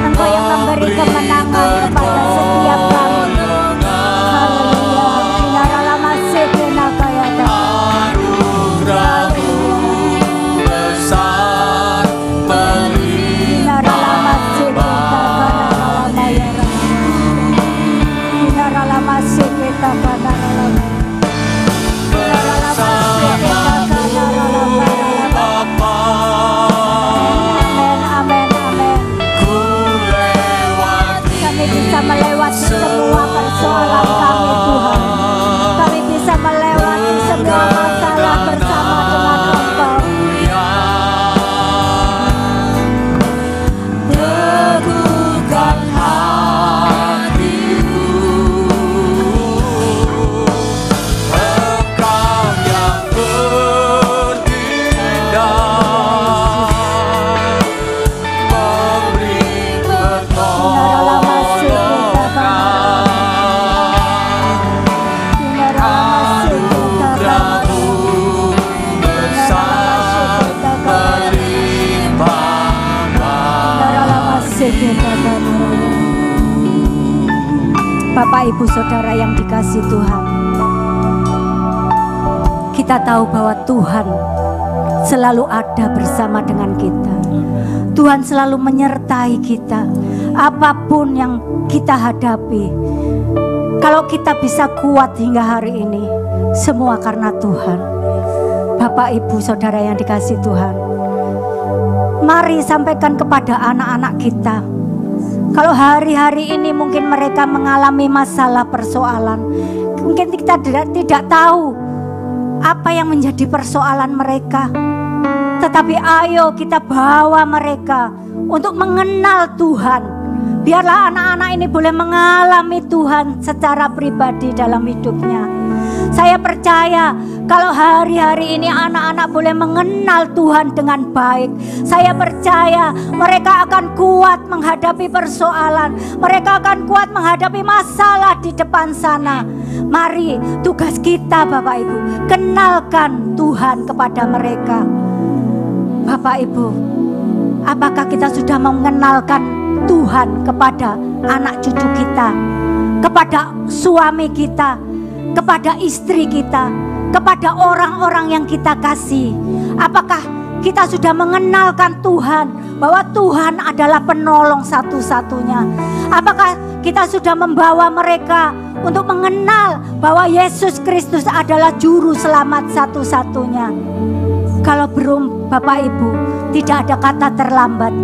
Engkau yang memberi kemenangan kepada setiap kami. Bapak Ibu Saudara yang dikasihi Tuhan, kita tahu bahwa Tuhan selalu ada bersama dengan kita. Tuhan selalu menyertai kita apapun yang kita hadapi. Kalau kita bisa kuat hingga hari ini, semua karena Tuhan. Bapak Ibu Saudara yang dikasihi Tuhan, mari sampaikan kepada anak-anak kita. Kalau hari-hari ini mungkin mereka mengalami masalah persoalan, mungkin kita tidak tahu apa yang menjadi persoalan mereka. Tetapi ayo kita bawa mereka untuk mengenal Tuhan. Biarlah anak-anak ini boleh mengalami Tuhan secara pribadi dalam hidupnya. Saya percaya kalau hari-hari ini anak-anak boleh mengenal Tuhan dengan baik, saya percaya mereka akan kuat menghadapi persoalan, mereka akan kuat menghadapi masalah di depan sana. Mari, tugas kita Bapak Ibu, kenalkan Tuhan kepada mereka. Bapak Ibu, apakah kita sudah mengenalkan Tuhan kepada anak cucu kita, kepada suami kita, kepada istri kita, kepada orang-orang yang kita kasih? Apakah kita sudah mengenalkan Tuhan bahwa Tuhan adalah penolong satu-satunya? Apakah kita sudah membawa mereka untuk mengenal bahwa Yesus Kristus adalah juru selamat satu-satunya? Kalau belum Bapak Ibu, tidak ada kata terlambat.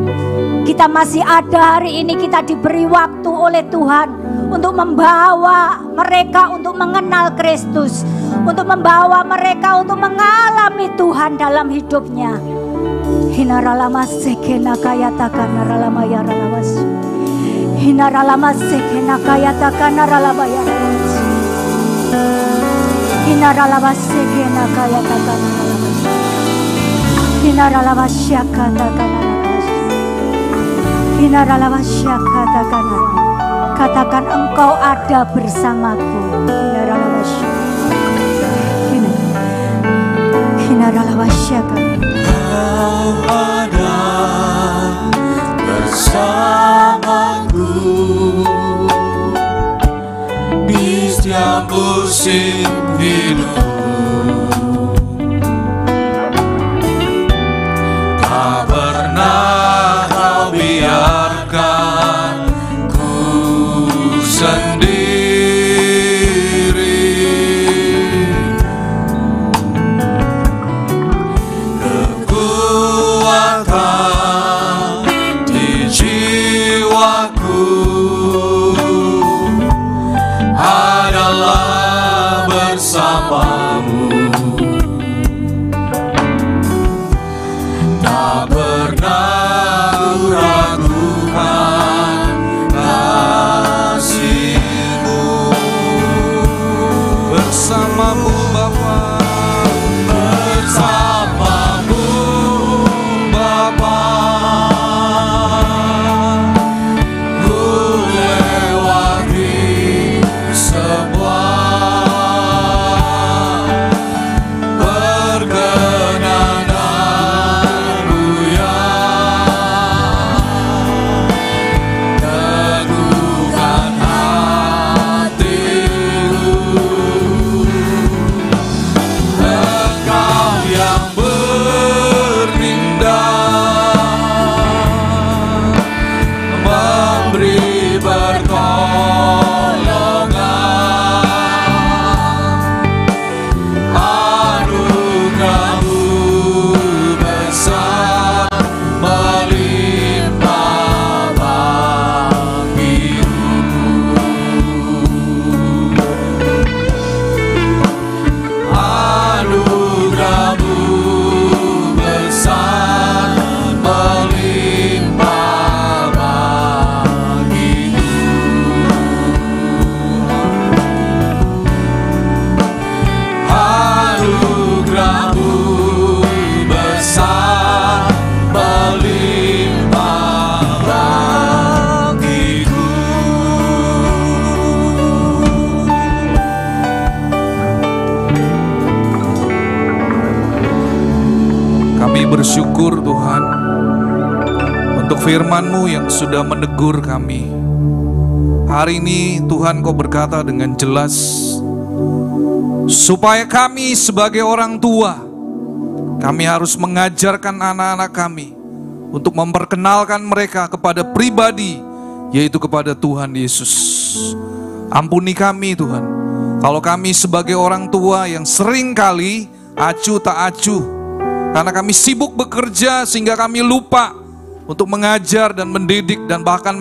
Kita masih ada hari ini, kita diberi waktu oleh Tuhan untuk membawa mereka untuk mengenal Kristus, untuk membawa mereka untuk mengalami Tuhan dalam hidupnya. Hinaralama sekena kayata kanaralama yaralawas. Hinaralama sekena kayata kanaralama yaralawas. Hinaralama sekena kayata kanaralawas. Hinaralama syakata kanaralawas. Hinaralama syakata kanaralawas. Katakan engkau ada bersamaku. Hinaralama syakata. Hinaralama syakata. Kau ada bersamaku di setiap musim hidup. Tak pernah kau biarkan ku sendiri. Tak pernah ragukan kasih-Mu. Bersamamu Bapa, bersamamu Bapa, ku lewati semua. Bersyukur Tuhan untuk firman-Mu yang sudah menegur kami. Hari ini Tuhan Kau berkata dengan jelas, supaya kami sebagai orang tua, kami harus mengajarkan anak-anak kami untuk memperkenalkan mereka kepada pribadi, yaitu kepada Tuhan Yesus. Ampuni kami Tuhan, kalau kami sebagai orang tua yang sering kali acuh tak acuh, karena kami sibuk bekerja sehingga kami lupa untuk mengajar dan mendidik dan bahkan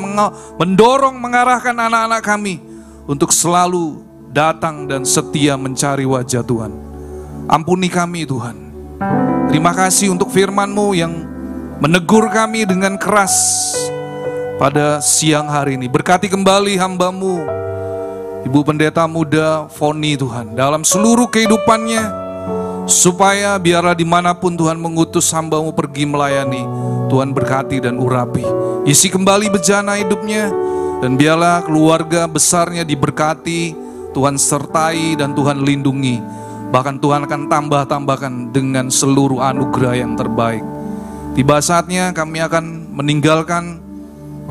mendorong, mengarahkan anak-anak kami untuk selalu datang dan setia mencari wajah Tuhan. Ampuni kami Tuhan. Terima kasih untuk firman-Mu yang menegur kami dengan keras pada siang hari ini. Berkati kembali hamba-Mu, Ibu Pendeta Muda Foni Tuhan, dalam seluruh kehidupannya, supaya biarlah dimanapun Tuhan mengutus hamba-Mu pergi melayani, Tuhan berkati dan urapi. Isi kembali bejana hidupnya, dan biarlah keluarga besarnya diberkati, Tuhan sertai dan Tuhan lindungi. Bahkan Tuhan akan tambah-tambahkan dengan seluruh anugerah yang terbaik. Tiba saatnya kami akan meninggalkan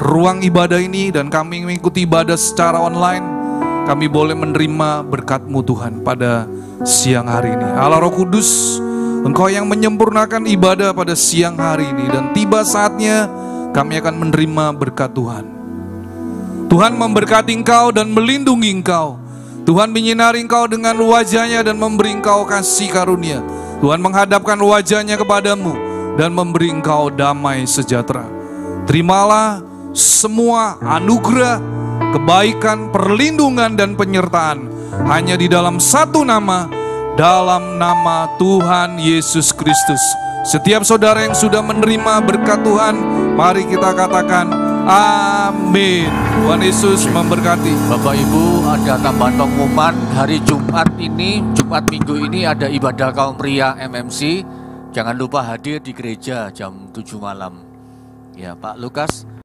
ruang ibadah ini dan kami mengikuti ibadah secara online. Kami boleh menerima berkat-Mu Tuhan pada siang hari ini. Allah Roh Kudus, Engkau yang menyempurnakan ibadah pada siang hari ini, dan tiba saatnya kami akan menerima berkat Tuhan. Tuhan memberkati Engkau dan melindungi Engkau. Tuhan menyinari Engkau dengan wajah-Nya dan memberi Engkau kasih karunia. Tuhan menghadapkan wajahnya kepadamu dan memberi engkau damai sejahtera. Terimalah semua anugerah, kebaikan, perlindungan, dan penyertaan hanya di dalam satu nama, dalam nama Tuhan Yesus Kristus. Setiap saudara yang sudah menerima berkat Tuhan, mari kita katakan amin. Tuhan Yesus memberkati. Bapak Ibu, ada tambahan pengumuman hari Jumat ini, Jumat minggu ini ada ibadah kaum pria MMC. Jangan lupa hadir di gereja jam 7 malam. Ya, Pak Lukas.